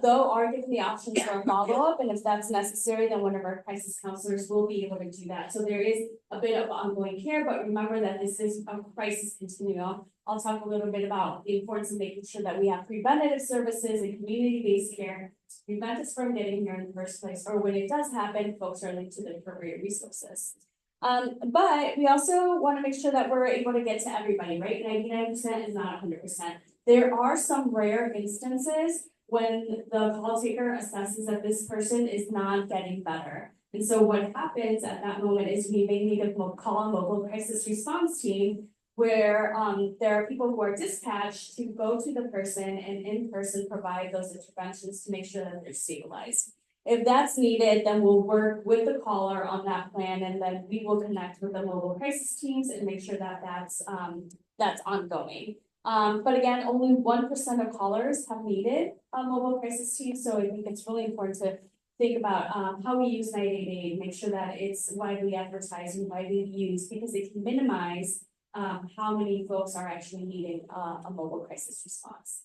though, are given the option for a follow-up, and if that's necessary, then one of our crisis counselors will be able to do that. So there is a bit of ongoing care, but remember that this is a crisis continuum. I'll talk a little bit about the importance of making sure that we have preventative services and community-based care to prevent us from getting here in the first place, or when it does happen, folks are linked to the appropriate resources. But we also want to make sure that we're able to get to everybody, right? 99% is not 100%. There are some rare instances when the call taker assesses that this person is not getting better. And so what happens at that moment is we may need to call a mobile crisis response team where there are people who are dispatched to go to the person and in person provide those interventions to make sure that they're stabilized. If that's needed, then we'll work with the caller on that plan, and then we will connect with the mobile crisis teams and make sure that that's ongoing. But again, only 1% of callers have needed a mobile crisis team, so I think it's really important to think about how we use 988, make sure that it's widely advertised and widely used, because it can minimize how many folks are actually needing a mobile crisis response.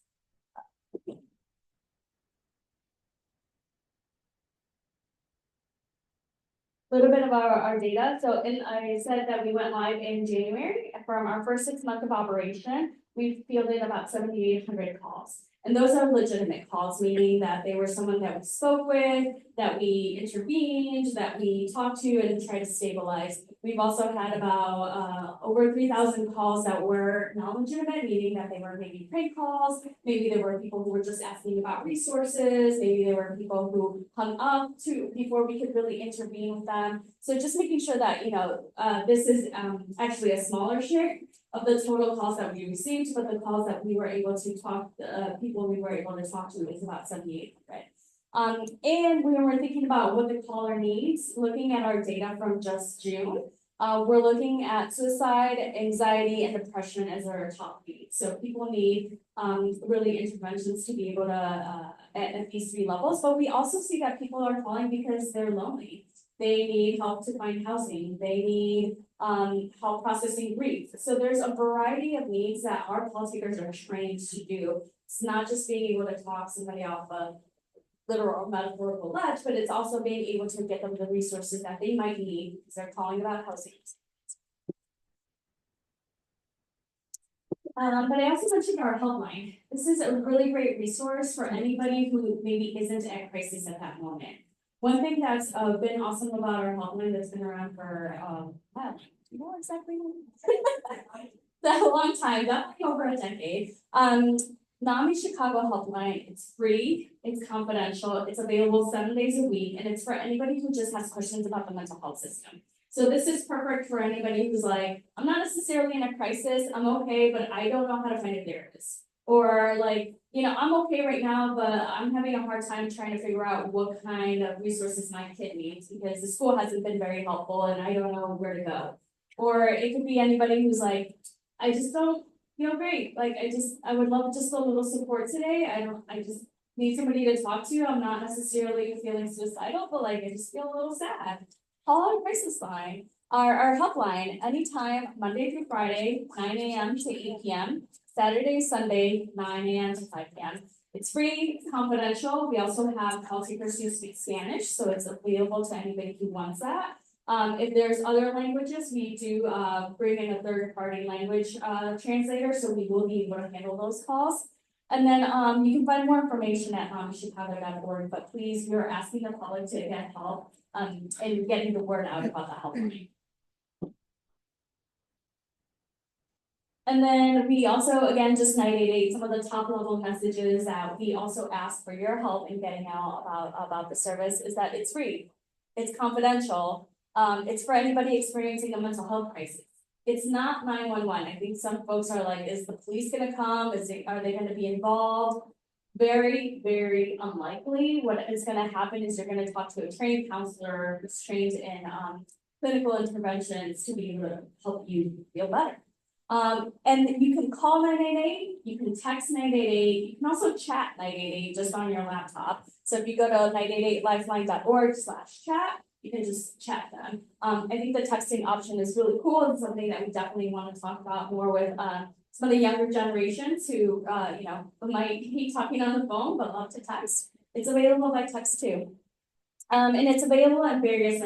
A little bit about our data. So I said that we went live in January. From our first 6 months of operation, we've fielded about 7,800 calls. And those are legitimate calls, meaning that they were someone that we spoke with, that we intervened, that we talked to and tried to stabilize. We've also had about over 3,000 calls that were non-legitimate, meaning that they were maybe prank calls, maybe there were people who were just asking about resources, maybe there were people who hung up before we could really intervene with them. So just making sure that, this is actually a smaller share of the total calls that we received, but the calls that we were able to talk, people we were able to talk to is about 7,800. And we were thinking about what the caller needs, looking at our data from just June. We're looking at suicide, anxiety, and depression as our top needs. So people need really interventions to be able to at these 3 levels, but we also see that people are calling because they're lonely. They need help to find housing. They need help processing grief. So there's a variety of needs that our call takers are trained to do. It's not just being able to talk somebody off a literal or metaphorical ledge, but it's also being able to get them the resources that they might need because they're calling about housing. But I also mentioned our helpline. This is a really great resource for anybody who maybe isn't at crisis at that moment. One thing that's been awesome about our helpline that's been around for you know exactly that long time, definitely over a decade. NAMI Chicago Helpline, it's free, it's confidential, it's available 7 days a week, and it's for anybody who just has questions about the mental health system. So this is perfect for anybody who's like, I'm not necessarily in a crisis, I'm okay, but I don't know how to find a therapist. Or like, I'm okay right now, but I'm having a hard time trying to figure out what kind of resources my kid needs because the school hasn't been very helpful and I don't know where to go. Or it could be anybody who's like, I just don't feel great. Like, I would love just a little support today. I just need somebody to talk to. I'm not necessarily feeling suicidal, but like, I just feel a little sad. Call out a crisis line. Our helpline, anytime, Monday through Friday, 9 a.m. to 8 p.m. Saturday, Sunday, 9 a.m. to 5 p.m. It's free, it's confidential. We also have call takers who speak Spanish, so it's available to anybody who wants that. If there's other languages, we do bring in a third-party language translator, so we will be able to handle those calls. And then you can find more information at chicago.org, but please, we're asking the public to get help and getting the word out about the helpline. And then we also, again, just 988, some of the top level messages that we also ask for your help in getting out about the service is that it's free, it's confidential, it's for anybody experiencing a mental health crisis. It's not 911. I think some folks are like, is the police gonna come? Are they gonna be involved? Very, very unlikely. What is gonna happen is you're gonna talk to a trained counselor who's trained in clinical interventions to be able to help you feel better. And you can call 988, you can text 988, you can also chat 988 just on your laptop. So if you go to 988lifeline.org/chat, you can just chat them. I think the texting option is really cool. It's something that we definitely want to talk about more with some of the younger generations who might hate talking on the phone but love to text. It's available by text too. And it's available in various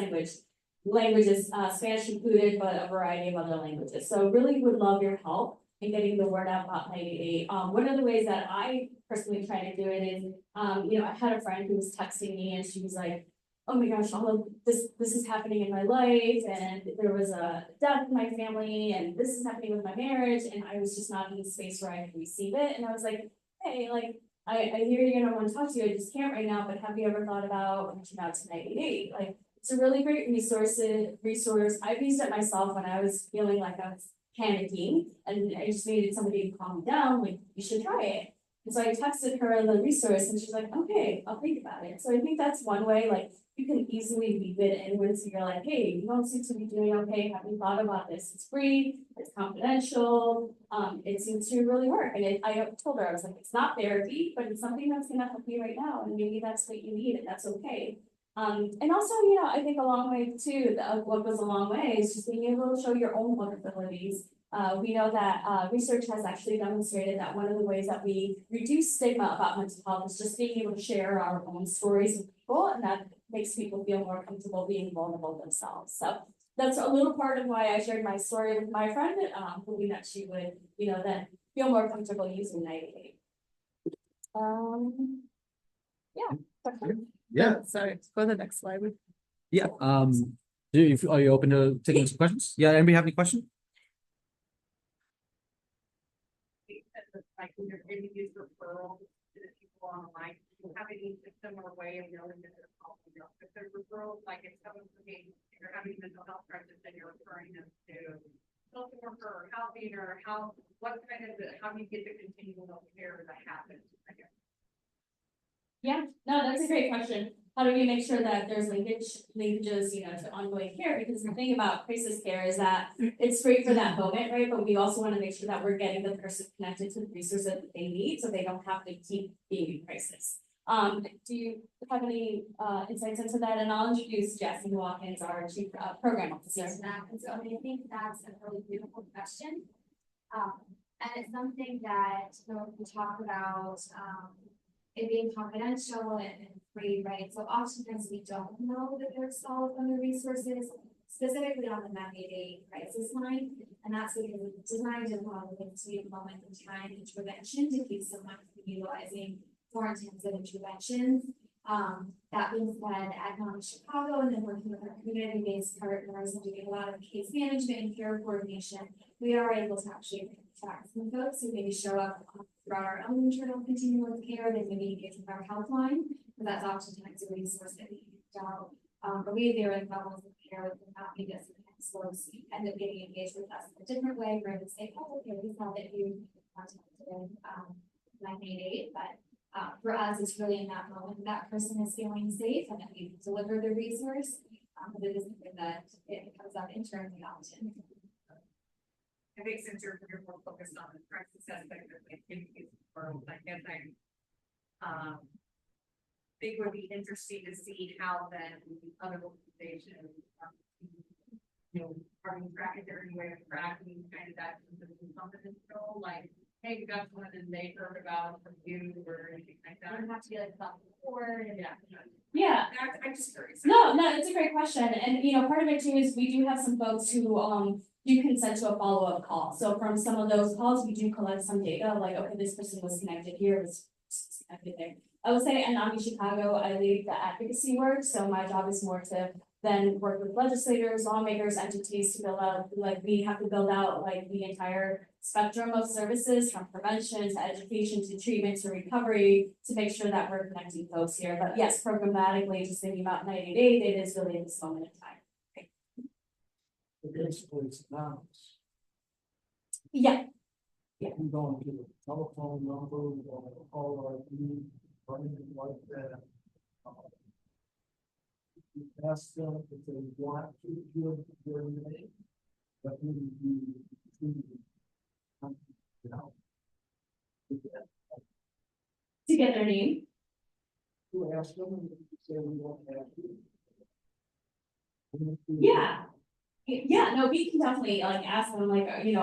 languages, Spanish included, but a variety of other languages. So really would love your help in getting the word out about 988. One of the ways that I personally try to do it is, I had a friend who was texting me and she was like, oh my gosh, all of this is happening in my life, and there was a death in my family, and this is happening with my marriage, and I was just not in the space where I could receive it. And I was like, hey, like, I hear you and I want to talk to you, I just can't right now, but have you ever thought about reaching out to 988? Like, it's a really great resource. I've used it myself when I was feeling like I was panicking and I just needed somebody to calm me down, like, you should try it. And so I texted her the resource and she's like, okay, I'll think about it. So I think that's one way, like, you can easily weave it in once you're like, hey, you don't seem to be doing okay. Have you thought about this? It's free, it's confidential. It seems to really work. And I told her, I was like, it's not therapy, but it's something that's gonna help you right now. And maybe that's what you need and that's okay. And also, I think a long way too, what goes a long way is just being able to show your own vulnerabilities. We know that research has actually demonstrated that one of the ways that we reduce stigma about mental health is just being able to share our own stories with people, and that makes people feel more comfortable being vulnerable themselves. So that's a little part of why I shared my story with my friend, hoping that she would, then feel more comfortable using 988. Yeah. Sorry, go to the next slide. Yeah, are you open to taking some questions? Yeah, anybody have any questions? Like when you're going to use referrals to the people online, have any similar way of knowing that they're calling you? If there's referrals, like if someone's looking, you're having mental health crisis and you're referring them to social worker or housing or how do you get the continuum of care that happens? I guess. Yeah, no, that's a great question. How do we make sure that there's linkages, to ongoing care? Because the thing about crisis care is that it's great for that moment, right? But we also want to make sure that we're getting the person connected to the resources that they need so they don't have to keep being in crisis. Do you have any insights into that? And I'll introduce Jessie Watkins, our Chief Program Officer. So I think that's a really beautiful question. And it's something that we talk about it being confidential and free, right? So oftentimes we don't know that there's solid other resources, specifically on the 988 crisis line. And that's because it's designed to model into moment in time intervention to keep someone from utilizing more intensive interventions. That being said, at Chicago and then working with our community-based partners and doing a lot of case management and care coordination, we are able to actually track some folks who maybe show up throughout our own internal continuum of care, they maybe engage with our helpline, because that's oftentimes a resource that we use out. But we there in levels of care with not be just folks end up getting engaged with us in a different way, where they say, oh, okay, we saw that you contacted 988, but for us, it's really in that moment that person is feeling safe and that we deliver the resource. But it is something that it comes up internally often. I think since you're more focused on the crisis aspect of the activities world, I guess think would be interesting to see how then other organizations are being tracked, is there any way of tracking kind of that confidence goal, like, hey, we got someone and they heard about it from you or anything like It that? doesn't have to be like about the board and Yeah, I'm just curious. no, it's a great question, and part of it too is we do have some folks who do consent to a follow-up call. So from some of those calls, we do collect some data, like, okay, this person was connected here, was connected there. I would say in NAMI Chicago, I lead the advocacy work, so my job is more to then work with legislators, lawmakers, entities to build out, like, we have to build out like the entire spectrum of services from prevention to education to treatment to recovery to make sure that we're connecting folks here. But yes, programmatically, just thinking about 98, it is really in this moment in time. Basically, it's anonymous. Yeah, You don't give a telephone number or call ID or anything like that. You ask them if they want to give their name, that would be treated. You know. to get their name. You ask them and you say we don't have to. Yeah. Yeah, no, we can definitely like ask them like, do you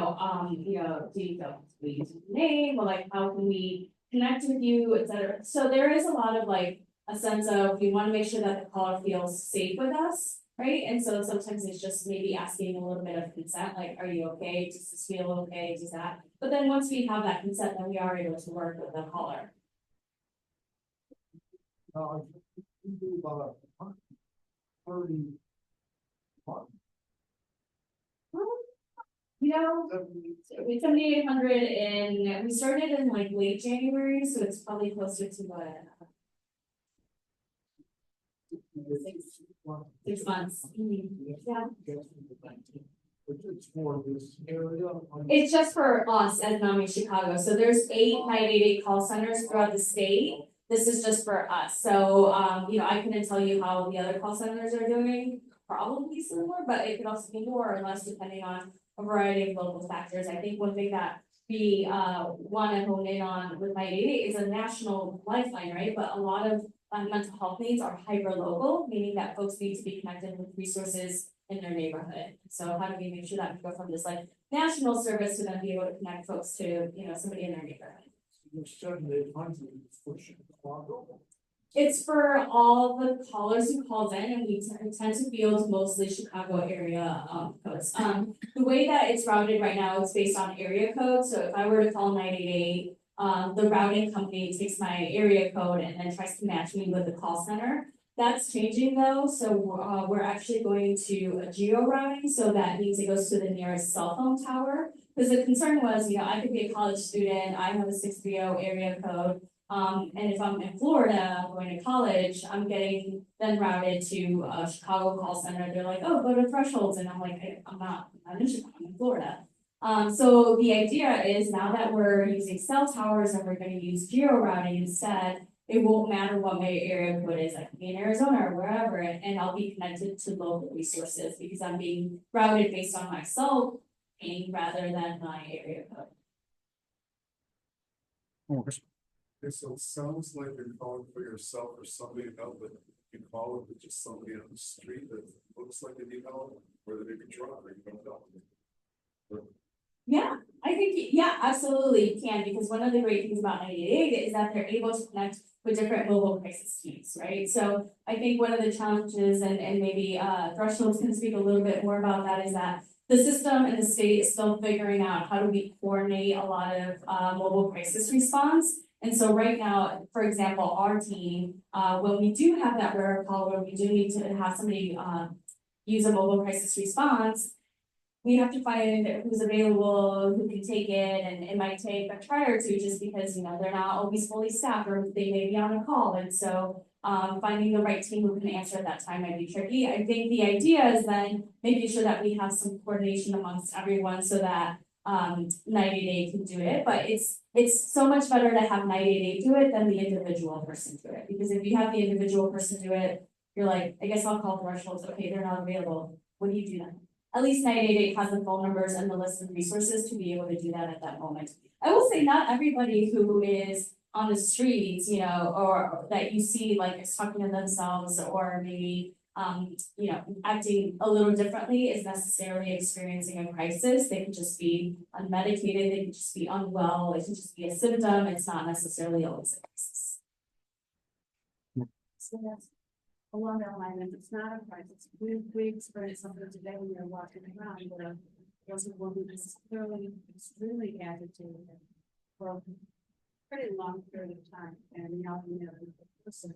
feel we use your name or like how can we connect with you, et cetera. So there is a lot of like a sense of we want to make sure that the caller feels safe with us, right? And so sometimes it's just maybe asking a little bit of consent, like, are you okay? Does this feel okay? Does that? But then once we have that consent, then we are able to work with the caller. You do about 30 months. It's 7,800 and we started in like late January, so it's probably closer to what? 6 months. Yeah. It's for this area. It's just for us as NAMI Chicago. So there's 8 988 call centers throughout the state. This is just for us. So, I couldn't tell you how the other call centers are doing. Probably similar, but it could also be more or less depending on a variety of local factors. I think one thing that we want to hone in on with 988 is a national lifeline, right? But a lot of mental health needs are hyper local, meaning that folks need to be connected with resources in their neighborhood. So how do we make sure that we go from this like national service to then be able to connect folks to somebody in their neighborhood? You're 7,800 for Chicago. It's for all the callers who called in, and we tend to field mostly Chicago area codes. The way that it's routed right now is based on area code. So if I were to call 988, the routing company takes my area code and then tries to match me with the call center. That's changing though. So we're actually going to a geo routing. So that means it goes to the nearest cell phone tower. Because the concern was, I could be a college student. I have a 630 area code. And if I'm in Florida going to college, I'm getting then routed to a Chicago call center. They're like, oh, go to thresholds. And I'm like, I'm not in Chicago, I'm in Florida. So the idea is now that we're using cell towers and we're going to use geo routing instead, it won't matter what my area code is. I can be in Arizona or wherever, and I'll be connected to local resources because I'm being routed based on my cell ping rather than my area code. Okay, so it sounds like you're calling for yourself or somebody else, but you call it with just somebody on the street that looks like they need help, or that they can drop, or you don't know. Yeah, I think, absolutely you can, because one of the great things about 988 is that they're able to connect with different mobile crisis teams, right? So I think one of the challenges, and maybe Thresholds can speak a little bit more about that, is that the system and the state is still figuring out how do we coordinate a lot of mobile crisis response. And so right now, for example, our team, when we do have that rare call where we do need to have somebody use a mobile crisis response, we have to find who's available, who can take it, and it might take a try or two just because, they're not always fully staffed or they may be on a call. And so finding the right team who can answer at that time might be tricky. I think the idea is then making sure that we have some coordination amongst everyone so that 90-day can do it, but it's so much better to have 90-day do it than the individual person do it, because if you have the individual person do it, you're like, I guess I'll call thresholds, okay, they're not available, what do you do then? At least 90-day has the phone numbers and the list of resources to be able to do that at that moment. I will say not everybody who is on the streets, you know, or that you see like is talking to themselves or maybe you know, acting a little differently is necessarily experiencing a crisis. They could just be unmedicated, they could just be unwell, it could just be a symptom, it's not necessarily always a crisis. So that's along that line, if it's not a crisis, we experienced something today when we were walking around where there was a woman who's clearly extremely agitated for a pretty long period of time, and now you know, listen,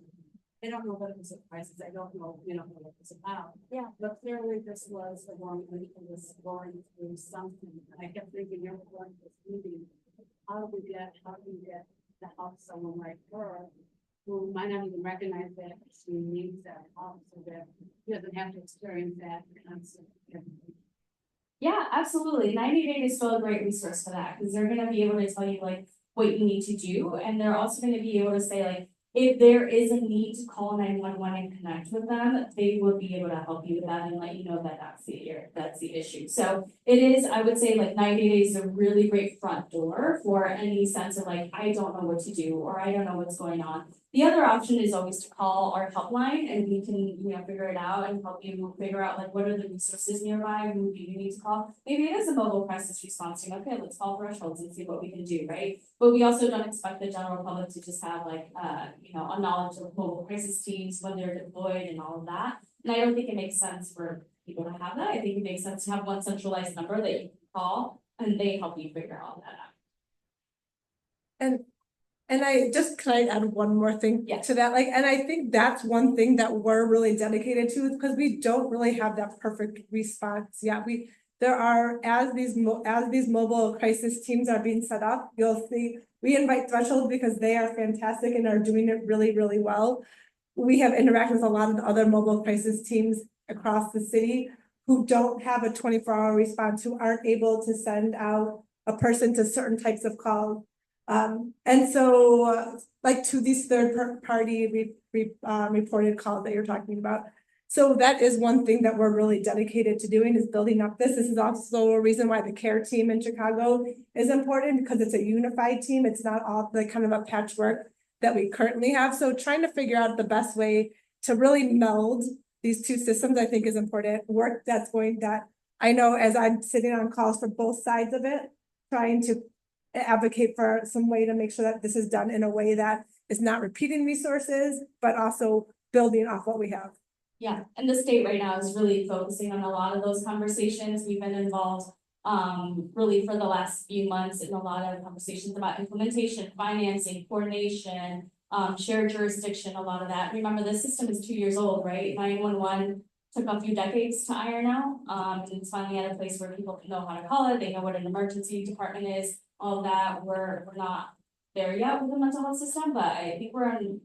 I don't know what it was a crisis, I don't know, you know, what it was about. Yeah. But clearly this was a woman who was going through something, and I kept thinking, you're going to this meeting, how do we get to help someone like her, who might not even recognize that she needs that help, so that she doesn't have to experience that constant. Yeah, absolutely. 90-day is still a great resource for that, because they're gonna be able to tell you like what you need to do, and they're also gonna be able to say like, if there is a need to call 911 and connect with them, they will be able to help you with that and let you know that that's the issue. So it is, I would say like 90 days is a really great front door for any sense of like, I don't know what to do, or I don't know what's going on. The other option is always to call our helpline and we can, you know, figure it out and help you figure out like what are the resources nearby, who do you need to call. Maybe it is a mobile crisis response team. Okay, let's call thresholds and see what we can do, right? But we also don't expect the general public to just have like you know, a knowledge of mobile crisis teams when they're deployed and all of that. And I don't think it makes sense for people to have that. I think it makes sense to have one centralized number that you can call and they help you figure all that out. And I just, can I add one more thing Yeah. to that? Like, and I think that's one thing that we're really dedicated to, because we don't really have that perfect response yet. There are, as these mobile crisis teams are being set up, you'll see, we invite Threshold because they are fantastic and are doing it really, really well. We have interacted with a lot of the other mobile crisis teams across the city who don't have a 24-hour response, who aren't able to send out a person to certain types of calls. And so like to these third-party reported calls that you're talking about. So that is one thing that we're really dedicated to doing, is building up this. This is also a reason why the care team in Chicago is important, because it's a unified team. It's not all the kind of a patchwork that we currently have. So trying to figure out the best way to really meld these two systems, I think is important. Work that I know as I'm sitting on calls for both sides of it, trying to advocate for some way to make sure that this is done in a way that is not repeating resources, but also building off what we have. Yeah, and the state right now is really focusing on a lot of those conversations. We've been involved really for the last few months in a lot of conversations about implementation, financing, coordination, shared jurisdiction, a lot of that. Remember, the system is 2 years old, right? 911 took a few decades to iron out. And it's finally at a place where people know how to call it, they know what an emergency department is, all of that. We're not there yet with the mental health system, but I think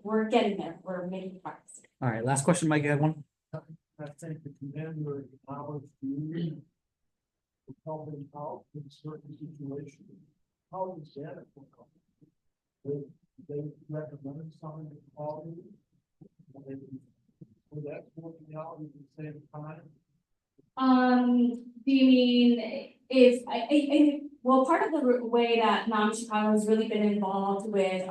we're getting there. We're making progress. All right, last question, Mike, you had one? I think the commander acknowledged you for helping out in certain situations. How is that? They recommend something to call you? Well, that's working out at the same time. Do you mean if I well, part of the way that Chicago has really been involved with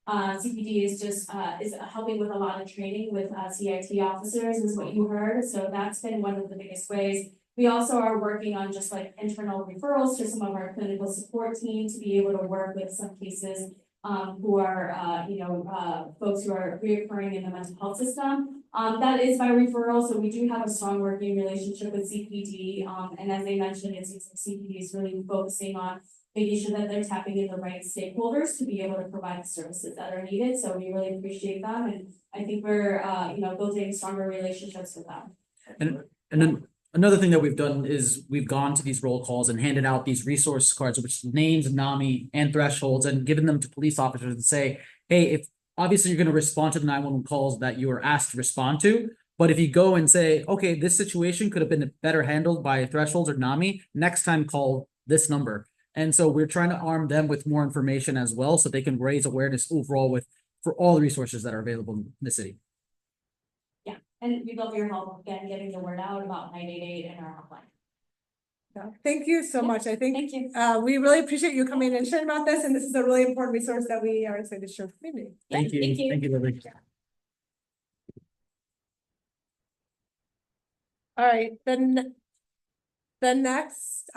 CPD is just is helping with a lot of training with CIT officers, is what you heard. So that's been one of the biggest ways. We also are working on just like internal referrals to some of our clinical support team to be able to work with some cases who are folks who are reoccurring in the mental health system. That is by referral, so we do have a strong working relationship with CPD. And as they mentioned, it seems like CPD is really focusing on making sure that they're tapping in the right stakeholders to be able to provide the services that are needed. So we really appreciate them, and I think we're building stronger relationships with them. And then another thing that we've done is we've gone to these roll calls and handed out these resource cards, which names NAMI and thresholds, and given them to police officers and say, hey, if obviously you're going to respond to the 911 calls that you were asked to respond to, but if you go and say, okay, this situation could have been better handled by thresholds or NAMI, next time call this number. And so we're trying to arm them with more information as well, so they can raise awareness overall for all the resources that are available in the city. Yeah, and we'd love your help again, getting the word out about 988 and our hotline. No, thank you so Yeah, much. I think Thank you. we really appreciate you coming and sharing about this, and this is a really important resource that we are excited to share with the community. Thank you. Thank you, Lily. All right, then the next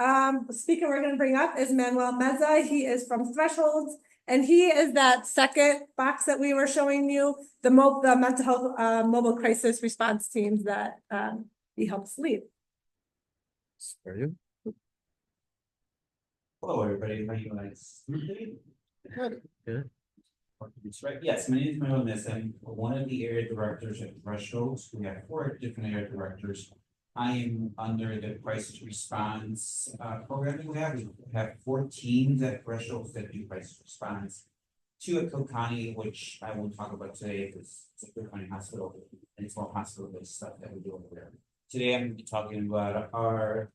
speaker we're gonna bring up is Manuel Meza. He is from Thresholds, and he is that second box that we were showing you, the mental health mobile crisis response teams that he helps lead. Are you? Hello, everybody. How you guys? Good. Good. That's right. Yes, my name is Manuel Mesa. I'm one of the area directors at Thresholds. We have 4 different area directors. I am under the crisis response program that we have. We have 4 teams at Thresholds that do crisis response. 2 at Cook County, which I won't talk about today because it's a Cook County hospital and it's more hospital-based stuff that we do over there. Today I'm going to be talking about our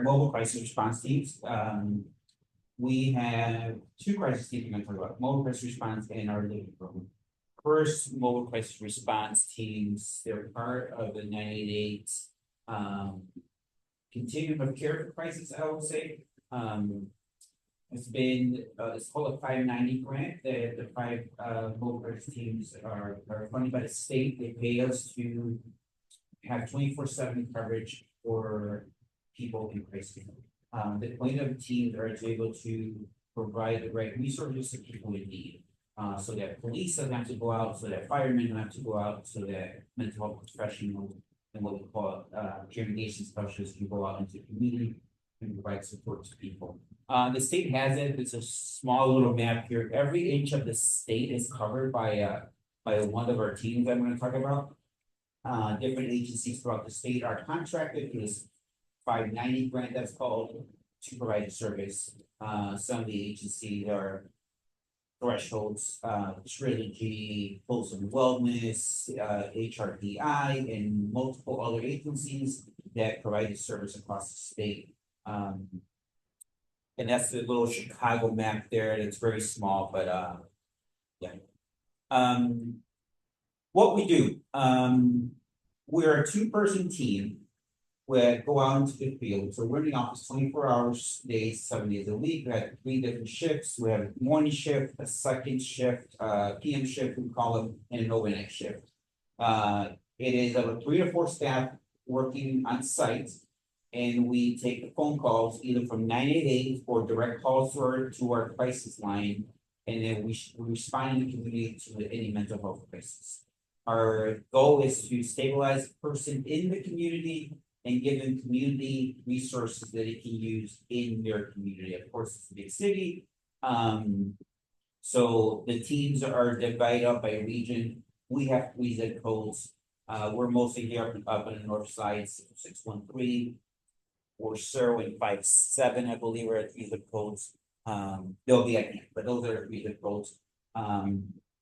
mobile crisis response teams. We have 2 crisis teams I'm going to talk about: mobile crisis response and our living room. First, mobile crisis response teams, they're part of the 988 continuum of care for crisis, I would say. It's called a 590 grant. The 5 mobile crisis teams are funded by the state. They pay us to have 24/7 coverage for people in crisis. The point of teams are to be able to provide the right resources to people in need. So that police don't have to go out, so that firemen don't have to go out, so that mental health professionals and what we call peer engagement specialists can go out into the community and provide support to people. The state has it. It's a small little map here. Every inch of the state is covered by one of our teams I'm going to talk about. Different agencies throughout the state are contracted to this 590 grant, that's called, to provide a service. Some of the agencies are Thresholds, Trilogy, Wholesome Wellness, HRDI, and multiple other agencies that provide the service across the state. And that's the little Chicago map there, and it's very small, but yeah. What we do, we're a 2-person team. We go out into the field. So we're in the office 24 hours a day, 7 days a week. We have 3 different shifts. We have a morning shift, a second shift, PM shift, we call it, and an overnight shift. It is of 3 to 4 staff working on site, and we take the phone calls either from 988 or direct calls to our crisis line, and then we respond in the community to any mental health crisis. Our goal is to stabilize the person in the community and give them community resources that they can use in their community. Of course, it's a big city. So the teams are divided up by region. We have 3 zip codes. We're mostly here up in the north side, 613, or 0 and 57, I believe, are at 3 zip codes. They'll be at, but those are 3 zip codes.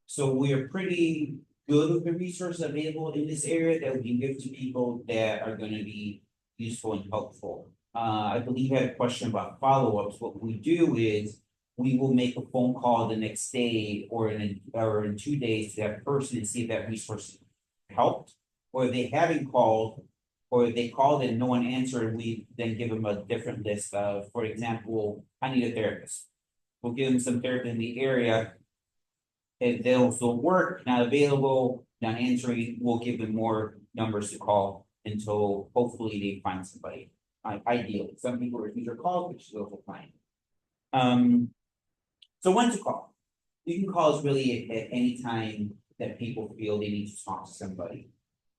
So we're pretty good with the resources available in this area that we can give to people that are going to be useful and helpful. I believe you had a question about follow-ups. What we do is we will make a phone call the next day or in 2 days to that person and see if that resource helped, or they haven't called, or they called and no one answered. We then give them a different list of, for example, I need a therapist. We'll give them some therapy in the area. If they'll still work, not available, not answering, we'll give them more numbers to call until hopefully they find somebody. Ideally, some people refuse their calls, which is also fine. So when to call? You can call us really at any time that people feel they need to talk to somebody.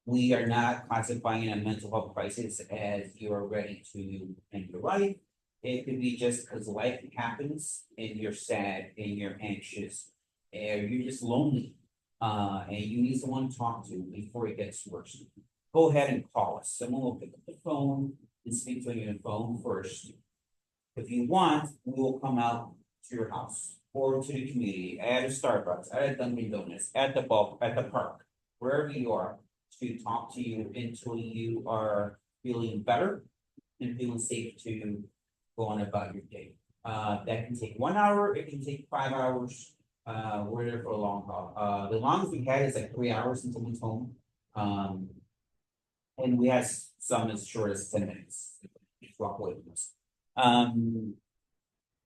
We are not classifying a mental health crisis as you're ready to end your life. It could be just because life happens and you're sad and you're anxious. And you're just lonely, and you need someone to talk to before it gets worse. Go ahead and call us. Someone will pick up the phone and speak to you on the phone first. If you want, we will come out to your house or to the community, at a Starbucks, at a Dunkin' Donuts, at the park, wherever you are, to talk to you until you are feeling better and feeling safe to go on about your day. That can take 1 hour, it can take 5 hours, we're there for a long haul. The longest we had is like 3 hours until we home. And we had some as short as 10 minutes. Just walk away from us.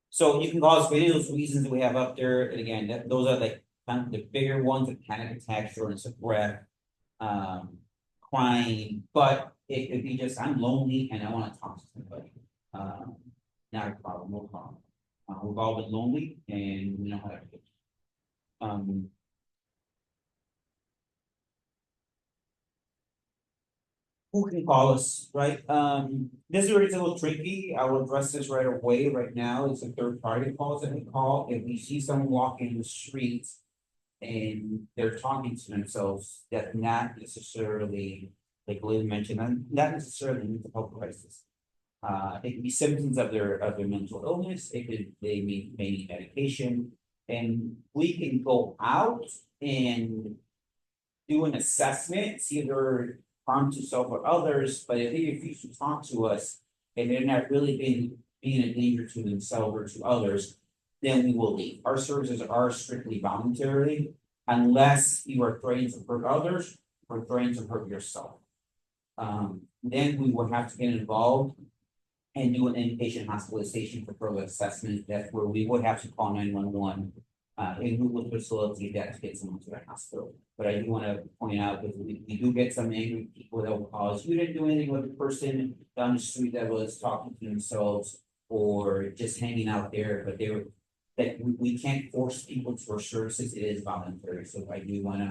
So you can call us for any of those reasons we have up there, and again, those are like kind of the bigger ones with panic attack, shortness of breath, crying, but it could be just, I'm lonely and I wanna talk to somebody. Not a problem, no problem. We've all been lonely and we know how to do it. Who can call us, right? This is where it's a little tricky. I will address this right away. Right now, it's a third party calls that we call. If we see someone walking in the streets and they're talking to themselves, that's not necessarily, like Lynn mentioned, not necessarily mental health crisis. It can be symptoms of their mental illness. They may need medication, and we can go out and do an assessment, see if they're harm to self or others, but if they refuse to talk to us and they're not really being a danger to themselves or to others, then we will leave. Our services are strictly voluntary unless you are threatening to hurt others or threatening to hurt yourself. Then we will have to get involved and do an inpatient hospitalization for further assessment. That's where we would have to call 911. And we will facilitate that to get someone to the hospital. But I do want to point out that we do get some angry people that will call us. You didn't do anything with the person down the street that was talking to themselves or just hanging out there, but they were that we can't force people to our services. It is voluntary. So I do want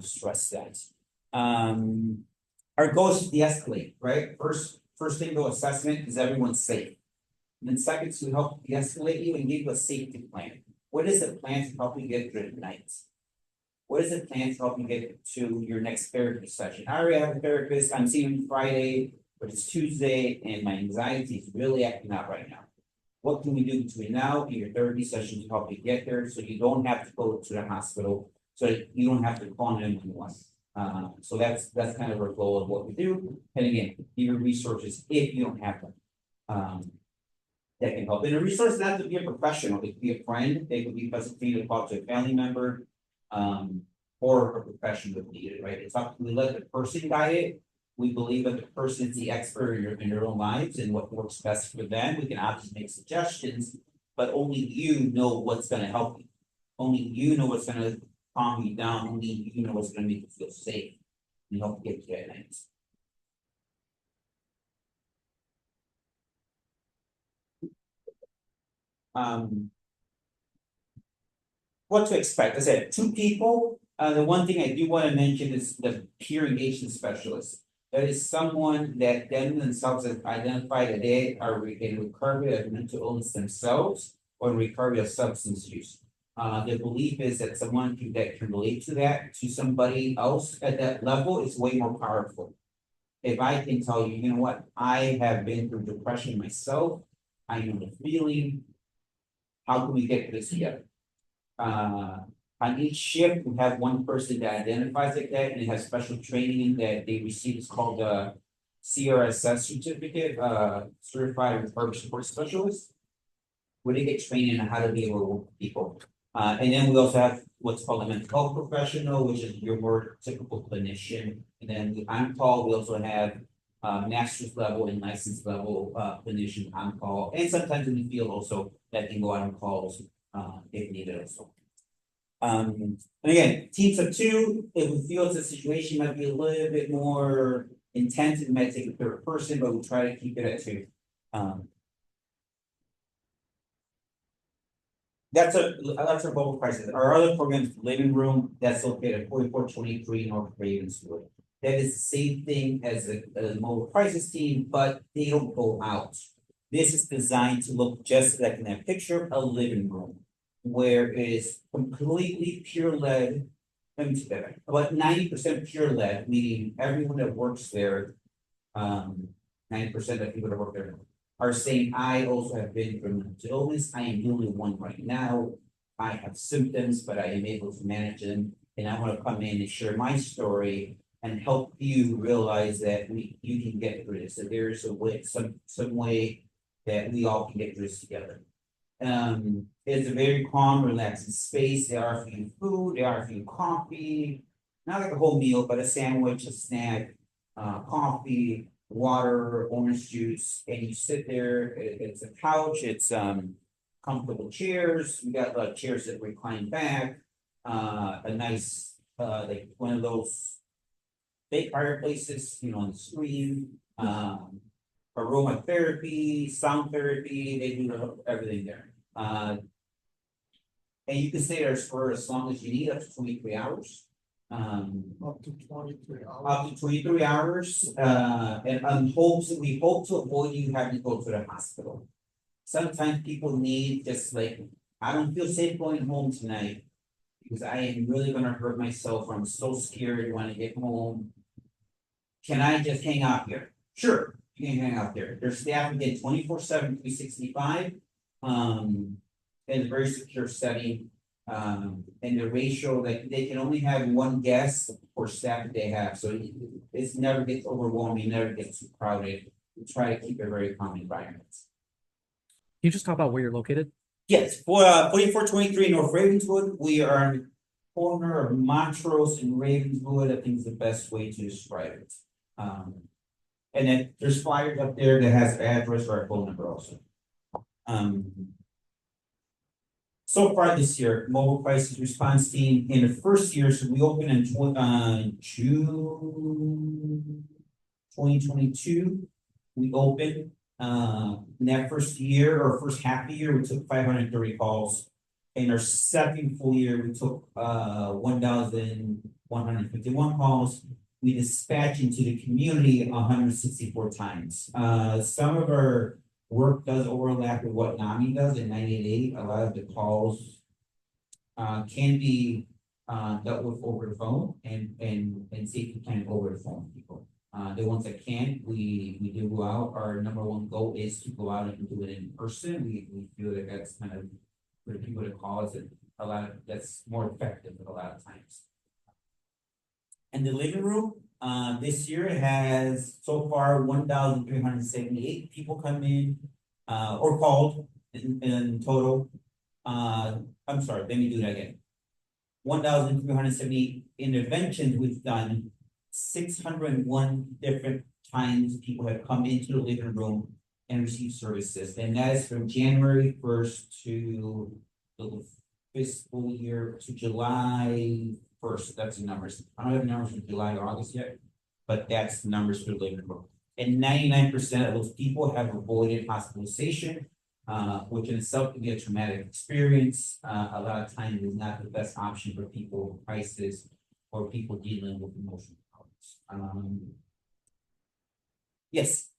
to stress that. Our goal is to de-escalate, right? First thing to assessment is everyone's safe. And then second, to help de-escalate you and give you a safety plan. What is the plan to help you get through the night? What is the plan to help you get to your next therapy session? I already have a therapist. I'm seeing him Friday, but it's Tuesday, and my anxiety is really acting out right now. What can we do between now and your therapy session to help you get there so you don't have to go to the hospital, so that you don't have to call 911? So that's kind of our goal of what we do. And again, your resources if you don't have them. That can help. And a resource not to be a professional, it could be a friend, it could be for you to talk to a family member, or a professional if needed, right? It's up, we let the person guide it. We believe that the person is the expert in their own lives and what works best for them. We can obviously make suggestions, but only you know what's gonna help you. Only you know what's gonna calm you down, only you know what's gonna make you feel safe and help you get to that night. What to expect? I said 2 people. The one thing I do want to mention is the peer engagement specialist. That is someone that them themselves have identified that they are in recovery of mental illness themselves or in recovery of substance use. The belief is that someone that can relate to that to somebody else at that level is way more powerful. If I can tell you, you know what, I have been through depression myself, I know the feeling. How can we get this together? On each shift, we have one person that identifies like that and it has special training that they receive. It's called a CRSS certificate, Certified Recovery Support Specialist, where they get training on how to be able to work with people. And then we also have what's called a mental health professional, which is your more typical clinician. And then on call, we also have master's level and license level clinician on call, and sometimes in the field also that can go out on calls if needed also. And again, teams of 2, if we feel the situation might be a little bit more intense, it might take a third person, but we try to keep it at 2. That's our global crisis. Our other program is Living Room, that's located at 4423 North Ravenswood. That is the same thing as a mobile crisis team, but they don't go out. This is designed to look just like in that picture, a living room, where it is completely pure lead. Let me say that, about 90% pure lead, meaning everyone that works there, 90% of people that work there are saying, I also have been through mental illness. I am the only one right now. I have symptoms, but I am able to manage them. And I want to come in and share my story and help you realize that you can get through this, that there's a way, some way that we all can get through this together. It's a very calm, relaxing space. They offer you food, they offer you coffee, not like a whole meal, but a sandwich, a snack, coffee, water, orange juice, and you sit there. It's a couch, it's comfortable chairs. We got chairs that recline back, a nice like one of those big fireplaces, you know, on the screen, aromatherapy, sound therapy, they do everything there. And you can stay there for as long as you need, up to 23 hours. Up to 23 hours. Up to 23 hours, and we hope to avoid you having to go to the hospital. Sometimes people need just like, I don't feel safe going home tonight because I am really gonna hurt myself. I'm so scared when I get home. Can I just hang out here? Sure, you can hang out there. There's staff again 24/7, 365. In a very secure setting. And the ratio, like they can only have one guest or staff that they have, so it's never gets overwhelming, never gets too crowded. We try to keep a very calm environment. Can you just talk about where you're located? Yes, for 4423 North Ravenswood, we are on the corner of Montrose and Ravenswood. I think is the best way to describe it. And then there's flyers up there that has address or our phone number also. So far this year, mobile crisis response team in the first year, so we opened in June 2022. We opened in that first year or first half of the year, we took 530 calls. In our second full year, we took 1,151 calls. We dispatched into the community 164 times. Some of our work does overlap with what NAMI does in 988. A lot of the calls can be dealt with over the phone and safety plan over the phone people. The ones that can't, we do go out. Our number one goal is to go out and do it in person. We feel that that's kind of for people to call us that's more effective a lot of times. And the living room, this year has so far 1,378 people come in, or called in total. I'm sorry, let me do that again. 1,378 interventions we've done. 601 different times people have come into the living room and received services, and that is from January 1st to the fiscal year to July 1st. That's the numbers. I don't have numbers from July or August yet, but that's the numbers for the living room. And 99% of those people have avoided hospitalization, which in itself can be a traumatic experience. A lot of times is not the best option for people with crisis or people dealing with emotional problems. Yes.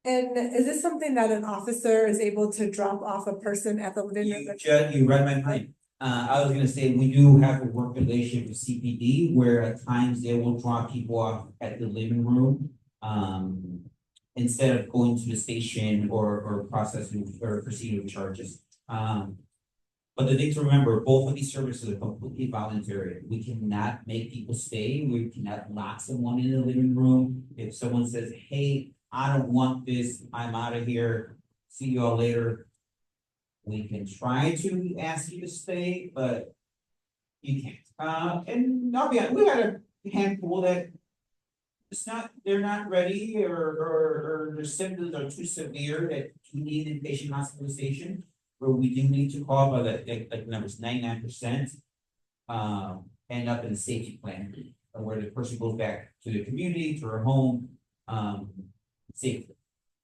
And is this something that an officer is able to drop off a person at the living room? You read my mind. I was gonna say, we do have a work relationship with CPD where at times they will drop people off at the living room. Instead of going to the station or processing or proceeding with charges. But the thing to remember, both of these services are completely voluntary. We cannot make people stay. We cannot lock someone in the living room. If someone says, hey, I don't want this, I'm out of here, see you all later. We can try to ask you to stay, but you can't. And I'll be honest, we had a handful that they're not ready or their symptoms are too severe that you need inpatient hospitalization, where we do need to call, but like numbers 99% end up in a safety plan where the person goes back to the community, to her home, safely.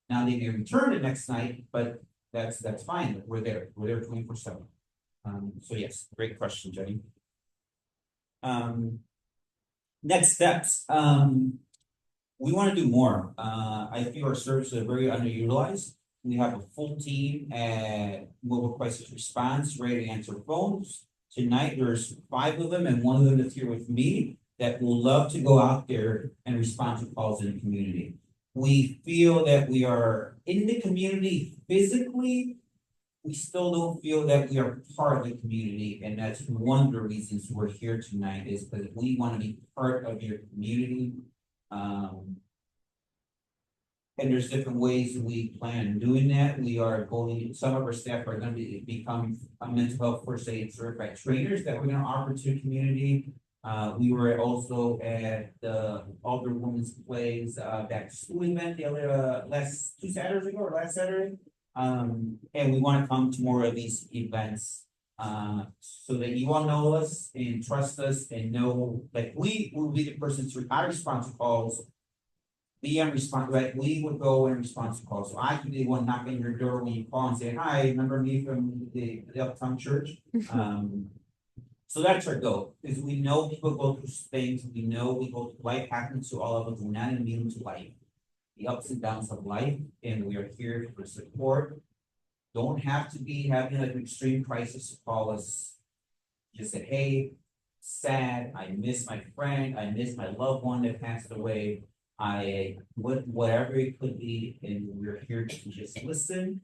Now they may return the next night, but that's fine. We're there 24/7. So yes, great question, Jenny. Next steps. We want to do more. I feel our services are very underutilized. We have a full team at Mobile Crisis Response ready to answer phones. Tonight, there's 5 of them, and one of them is here with me that will love to go out there and respond to calls in the community. We feel that we are in the community physically, we still don't feel that we are part of the community, and that's one of the reasons we're here tonight, is because we want to be part of your community. And there's different ways we plan on doing that. We are going, some of our staff are gonna become mental health first aid certified trainers that we're gonna offer to the community. We were also at the Alderwoman's Plays back to school event the other last Saturday. And we want to come to more of these events so that you all know us and trust us and know that we will be the person to I respond to calls. Be on response, right? We would go and respond to calls. So I could be the one knocking your door when you call and say, "Hi, remember me from the Uptown Church?" So that's our goal, is we know people go through things. We know life happens to all of us. We're not immune to life, the ups and downs of life, and we are here for support. Don't have to be having like an extreme crisis to call us. Just say, "Hey, sad. I miss my friend. I miss my loved one that passed away. Whatever it could be, and we're here to just listen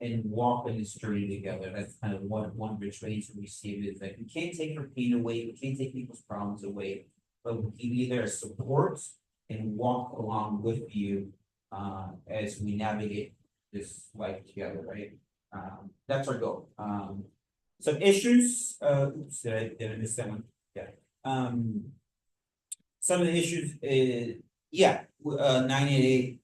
and walk in this journey together." That's kind of one of the trainings we receive, is that we can't take our pain away, we can't take people's problems away, but we can be there as support and walk along with you as we navigate this life together, right? That's our goal. Some issues, oops, did I miss that one? Yeah. Some of the issues is, 988,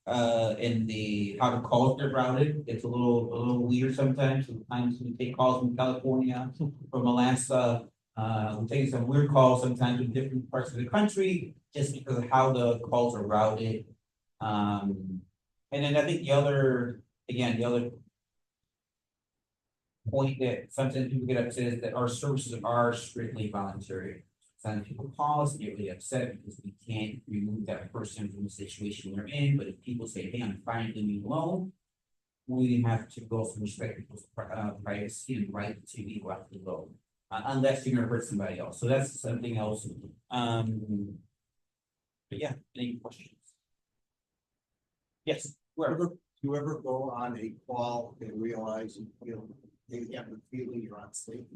in the, how the calls get routed, it's a little weird sometimes. Sometimes we take calls from California, from Alaska, we're taking some weird calls sometimes in different parts of the country, just because of how the calls are routed. And then I think the other point that sometimes people get upset is that our services are strictly voluntary. Some people call us and get really upset because we can't remove that person from the situation they're in. But if people say, "Hey, I'm fine, leave me alone," we have to also respect people's privacy and right to be left alone, unless you're gonna hurt somebody else. So that's something else. But yeah, any questions? Yes, whoever. Do you ever go on a call and realize you have the feeling you're unsafe?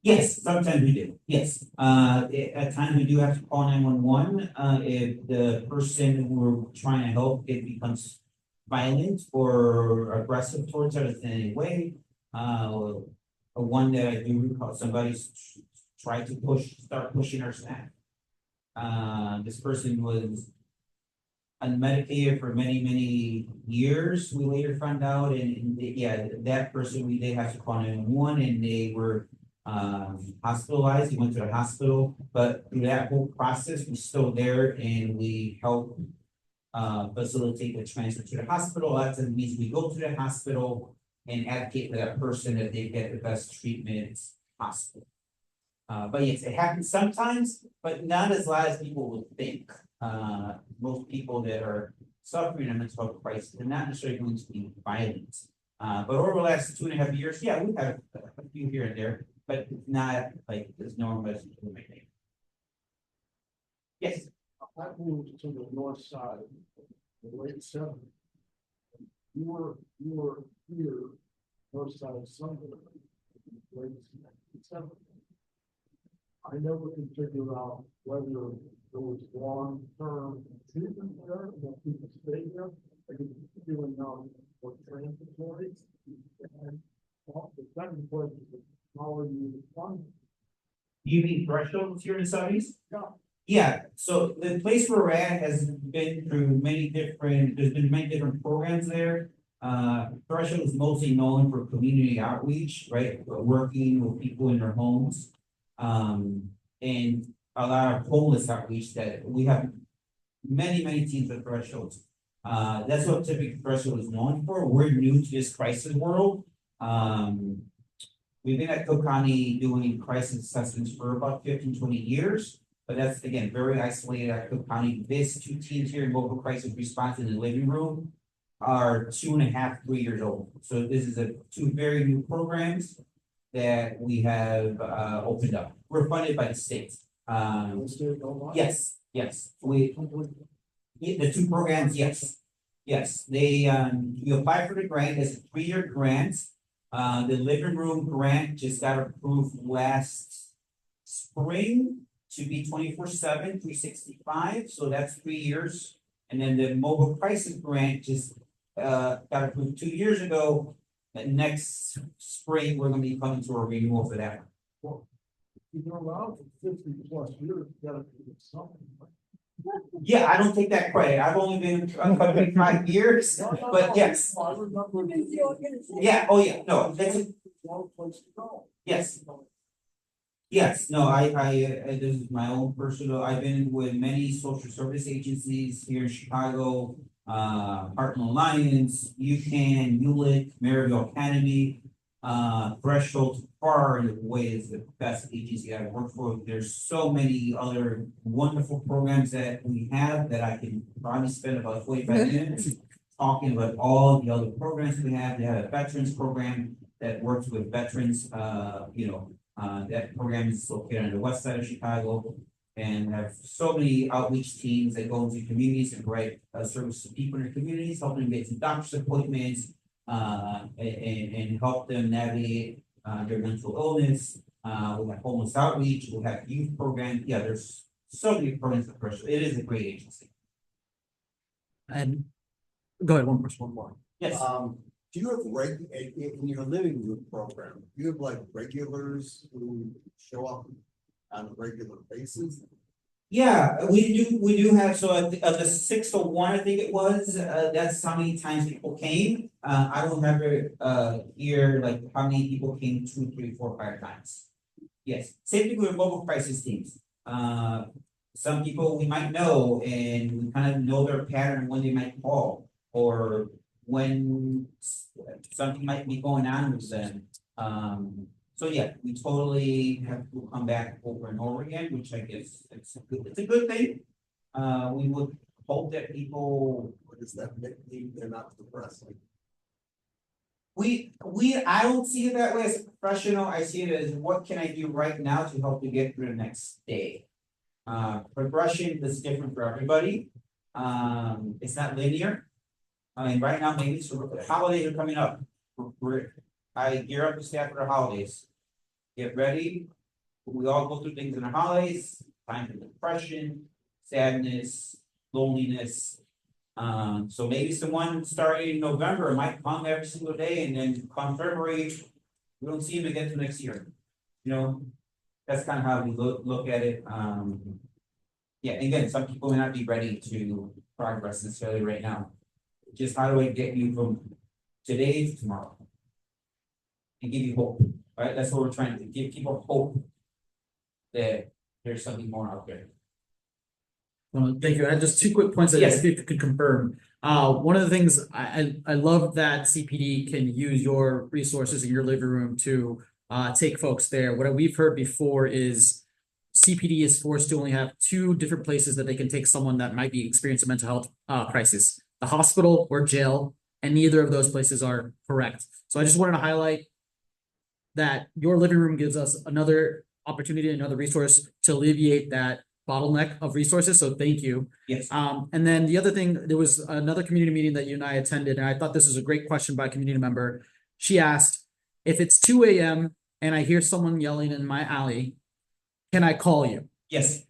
Yes, sometimes we do, yes. At times we do have to call 911, if the person we're trying to help, it becomes violent or aggressive towards us in any way. One that I do recall, somebody's tried to start pushing our staff. This person was unmedicated for many years, we later found out, and that person, we did have to call 911, and they were hospitalized. He went to the hospital, but through that whole process, we're still there and we help facilitate the transfer to the hospital. That means we go to the hospital and advocate for that person that they get the best treatment possible. But yes, it happens sometimes, but not as lot as people would think. Most people that are suffering a mental health crisis, they're not necessarily going to be violent. But over the last 2.5 years, yeah, we've had a few here and there, but it's not like as normal as people may think. Yes. I moved to the north side, the late '70s. You were here, north side of Sunday, late '70s. I never could figure out whether there was long-term treatment there, that people stayed there. I could feeling now for transitory. And the second question is, how are you funded? You mean thresholds here in the Southeast? Yeah. Yeah, so the place where we're at has been through there's been many different programs there. Threshold is mostly known for community outreach, right? Working with people in their homes. And a lot of homeless outreach that we have many teams of Thresholds. That's what typically Threshold is known for. We're new to this crisis world. We've been at Cook County doing crisis assessments for about 15-20 years. But that's, again, very isolated at Cook County. These two teams here in local crisis response in the living room are 2.5, 3 years old. So this is two very new programs that we have opened up. We're funded by the state. Yes. The two programs, yes. They you apply for the grant as a 3-year grant. The living room grant just got approved last spring to be 24/7, 365, so that's 3 years. And then the mobile crisis grant just got approved 2 years ago. And next spring, we're gonna be coming to a renewal for that. You're allowed for 50+ years, you gotta do something. Yeah, I don't take that credit. I've only been covering 5 years, but yes. I remember. Yeah, oh yeah, no, that's, One place to go. yes. Yes, no, this is my own personal, I've been with many social service agencies here in Chicago. Heartland Alliance, UCAN, ULIC, Maryville Academy. Threshold far and away is the best agency I've worked for. There's so many other wonderful programs that we have that I can probably spend about 45 minutes talking about all the other programs we have. They have a veterans program that works with veterans, that program is located on the west side of Chicago. And have so many outreach teams that go into communities and provide service to people in their communities, helping them get some doctor's appointments, and help them navigate their mental illness. We have homeless outreach, we have youth programs. Yeah, there's so many programs for person. It is a great agency. And go ahead, one question, one more. Yes. Do you have in your living room program, do you have like regulars who show up on a regular basis? Yeah, we do have, so of the 601, I think it was, that's how many times people came. I don't have it here, like how many people came 2, 3, 4, 5 times. Yes, same thing with mobile crisis teams. Some people we might know and we kind of know their pattern when they might call or when something might be going on with them. So yeah, we totally have to come back over and over again, which I guess it's a good thing. We would hope that people. What does that mean? They're not depressing. I don't see it that way as a professional. I see it as what can I do right now to help you get through the next day. Progression is different for everybody. It's not linear. I mean, right now, maybe the holidays are coming up. I gear up the staff for the holidays. Get ready. We all go through things in the holidays, time for depression, sadness, loneliness. So maybe someone starting in November might come every single day, and then come February, we don't see him again till next year. You know, that's kind of how we look at it. Yeah, again, some people may not be ready to progress necessarily right now. Just how do I get you from today to tomorrow? And give you hope, right? That's what we're trying to give people hope that there's something more out there. Well, thank you. I had just 2 quick points that Yes. if you could confirm. One of the things I love that CPD can use your resources in your living room to take folks there. What we've heard before is CPD is forced to only have 2 different places that they can take someone that might be experiencing a mental health crisis: the hospital or jail, and neither of those places are correct. So I just wanted to highlight that your living room gives us another opportunity, another resource to alleviate that bottleneck of resources. So thank you. Yes. And then the other thing, there was another community meeting that you and I attended, and I thought this was a great question by a community member. She asked, if it's 2 a.m. and I hear someone yelling in my alley, can I call you? Yes.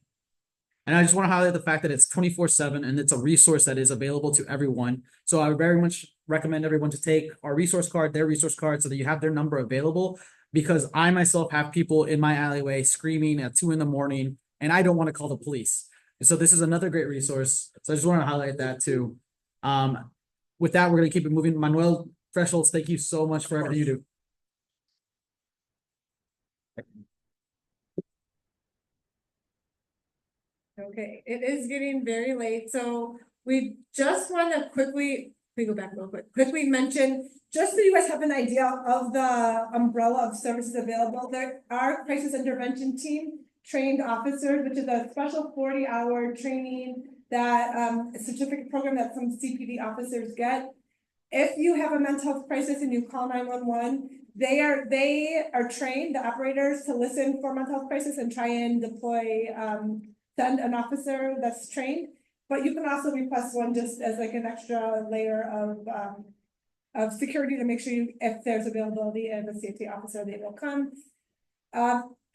And I just want to highlight the fact that it's 24/7 and it's a resource that is available to everyone. So I would very much recommend everyone to take our resource card, their resource card, so that you have their number available. Because I myself have people in my alleyway screaming at 2 a.m. and I don't want to call the police. And so this is another great resource. So I just want to highlight that too. With that, we're going to keep it moving. Manuel Thresholds, thank you so much for everything you do. Okay, it is getting very late, so we just want to quickly go back real quickly mention, just so you guys have an idea of the umbrella of services available. There are crisis intervention team trained officers, which is a special 40-hour training that certificate program that some CPD officers get. If you have a mental health crisis and you call 911, they are trained, the operators, to listen for mental health crisis and try and deploy send an officer that's trained, but you can also request one just as like an extra layer security to make sure if there's availability of a safety officer, they will come.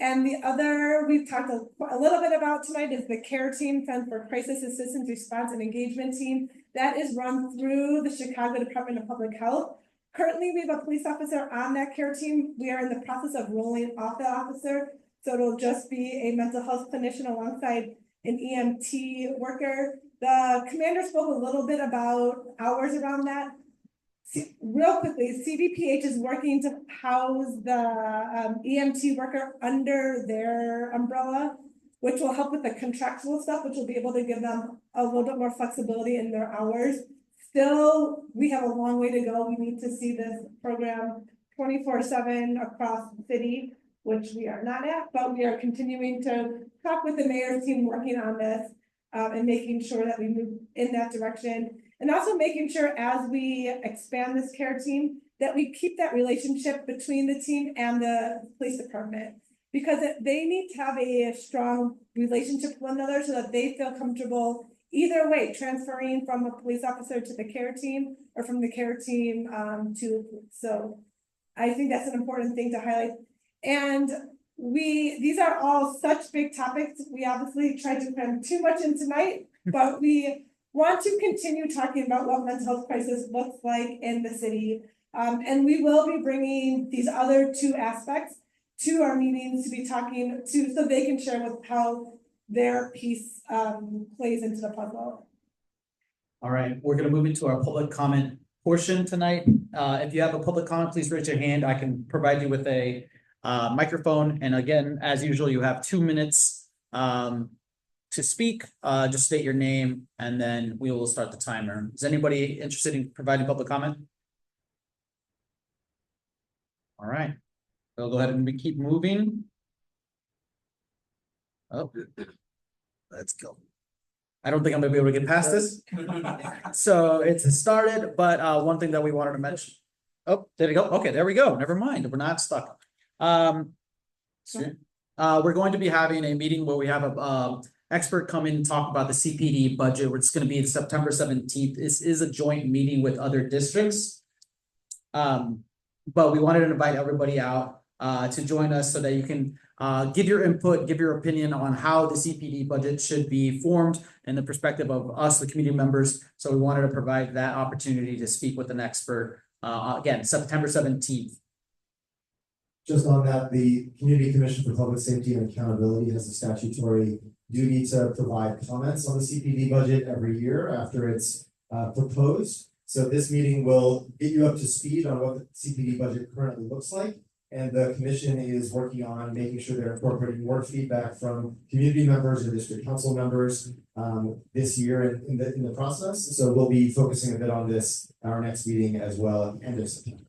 And the other we've talked a little bit about tonight is the CARE team, Center for Crisis Assistance Response and Engagement team. That is run through the Chicago Department of Public Health. Currently, we have a police officer on that CARE team. We are in the process of rolling off the officer. So it'll just be a mental health clinician alongside an EMT worker. The commander spoke a little bit about hours around that. Real quickly, CDPH is working to house the EMT worker under their umbrella, which will help with the contractual stuff, which will be able to give them a little bit more flexibility in their hours. Still, we have a long way to go. We need to see this program 24/7 across the city, which we are not at, but we are continuing to talk with the mayor's team working on this and making sure that we move in that direction. And also making sure as we expand this CARE team, that we keep that relationship between the team and the police department. Because they need to have a strong relationship with one another so that they feel comfortable either way, transferring from a police officer to the CARE team or from the CARE team to, so I think that's an important thing to highlight. And these are all such big topics. We obviously tried to cram too much in tonight, but we want to continue talking about what mental health crisis looks like in the city. And we will be bringing these other two aspects to our meetings to be talking to, so they can share with how their piece plays into the puzzle. All right, we're gonna move into our public comment portion tonight. If you have a public comment, please raise your hand. I can provide you with a microphone. And again, as usual, you have 2 minutes to speak. Just state your name and then we will start the timer. Is anybody interested in providing public comment? All right, we'll go ahead and keep moving. Oh, Let's go. I don't think I'm gonna be able to get past this. So it's started, but one thing that we wanted to mention. Oh, there we go. Okay, there we go. Never mind. We're not stuck. We're going to be having a meeting where we have a expert come in and talk about the CPD budget. It's going to be September 17th. This is a joint meeting with other districts. But we wanted to invite everybody out to join us so that you can give your input, give your opinion on how the CPD budget should be formed in the perspective of us, the community members. So we wanted to provide that opportunity to speak with an expert. Again, September 17th. Just on that, the Community Commission for Public Safety and Accountability has a statutory duty to provide comments on the CPD budget every year after it's proposed. So this meeting will get you up to speed on what the CPD budget currently looks like. And the commission is working on making sure they're incorporating more feedback from community members and district council members this year in the process. So we'll be focusing a bit on this at our next meeting as well at the end of September.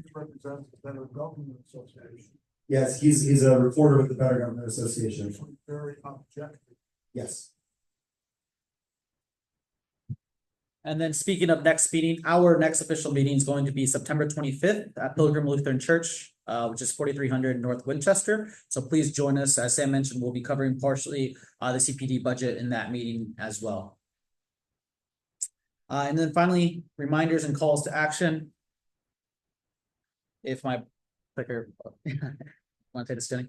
He represents the Better Government Association. Yes, he's a reporter with the Better Government Association. Very objective. Yes. And then speaking of next meeting, our next official meeting is going to be September 25th at Pilgrim Lutheran Church, which is 4300 North Winchester. So please join us. As Sam mentioned, we'll be covering partially the CPD budget in that meeting as well. And then finally, reminders and calls to action. If my clicker, want to take this, Jenny?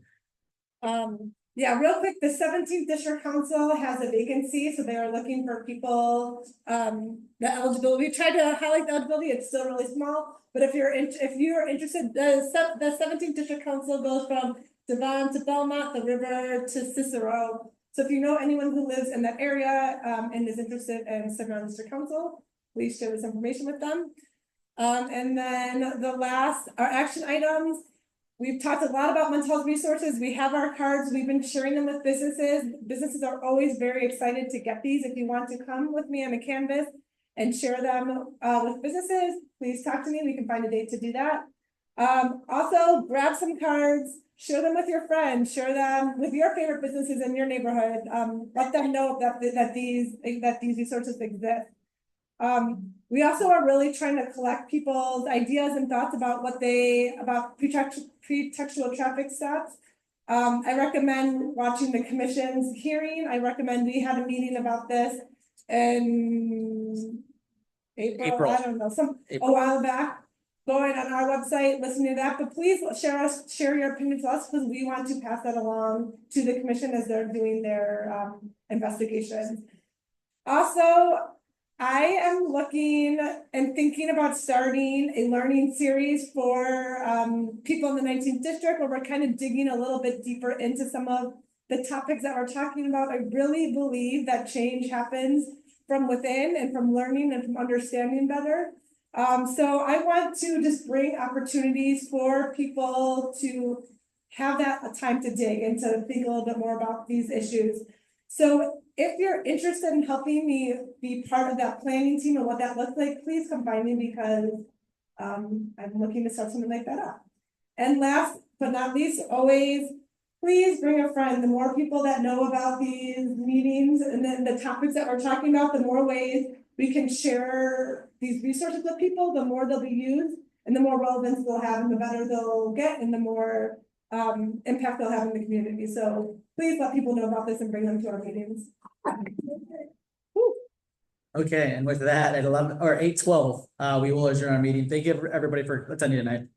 Yeah, real quick, the 17th District Council has a vacancy, so they are looking for people, the eligibility. We tried to highlight the eligibility, it's still really small, but if you're interested, the 17th District Council goes from Devon to Belmont, the river to Cicero. So if you know anyone who lives in that area and is interested in serving on District Council, please share this information with them. And then the last, our action items. We've talked a lot about mental health resources. We have our cards. We've been sharing them with businesses. Businesses are always very excited to get these. If you want to come with me on a canvas and share them with businesses, please talk to me. We can find a date to do that. Also, grab some cards, share them with your friends, share them with your favorite businesses in your neighborhood. Let them know that these resources exist. We also are really trying to collect people's ideas and thoughts about pretextual traffic stops. I recommend watching the commission's hearing. I recommend we had a meeting about this in April, I don't know, a April. while back. Going on our website, listening to that, but please share your opinions with us, because we want to pass that along to the commission as they're doing their investigations. Also, I am looking and thinking about starting a learning series for people in the 19th district, where we're kind of digging a little bit deeper into some of the topics that we're talking about. I really believe that change happens from within and from learning and from understanding better. So I want to just bring opportunities for people to have that time to dig and to think a little bit more about these issues. So if you're interested in helping me be part of that planning team and what that looks like, please come find me, because I'm looking to start something like that up. And last but not least, always, please bring a friend. The more people that know about these meetings and then the topics that we're talking about, the more ways we can share these resources with people, the more they'll be used and the more relevance they'll have and the better they'll get and the more impact they'll have in the community. So please let people know about this and bring them to our meetings. Okay, and with that, at 11 or 8:12, we will adjourn our meeting. Thank you everybody for attending tonight.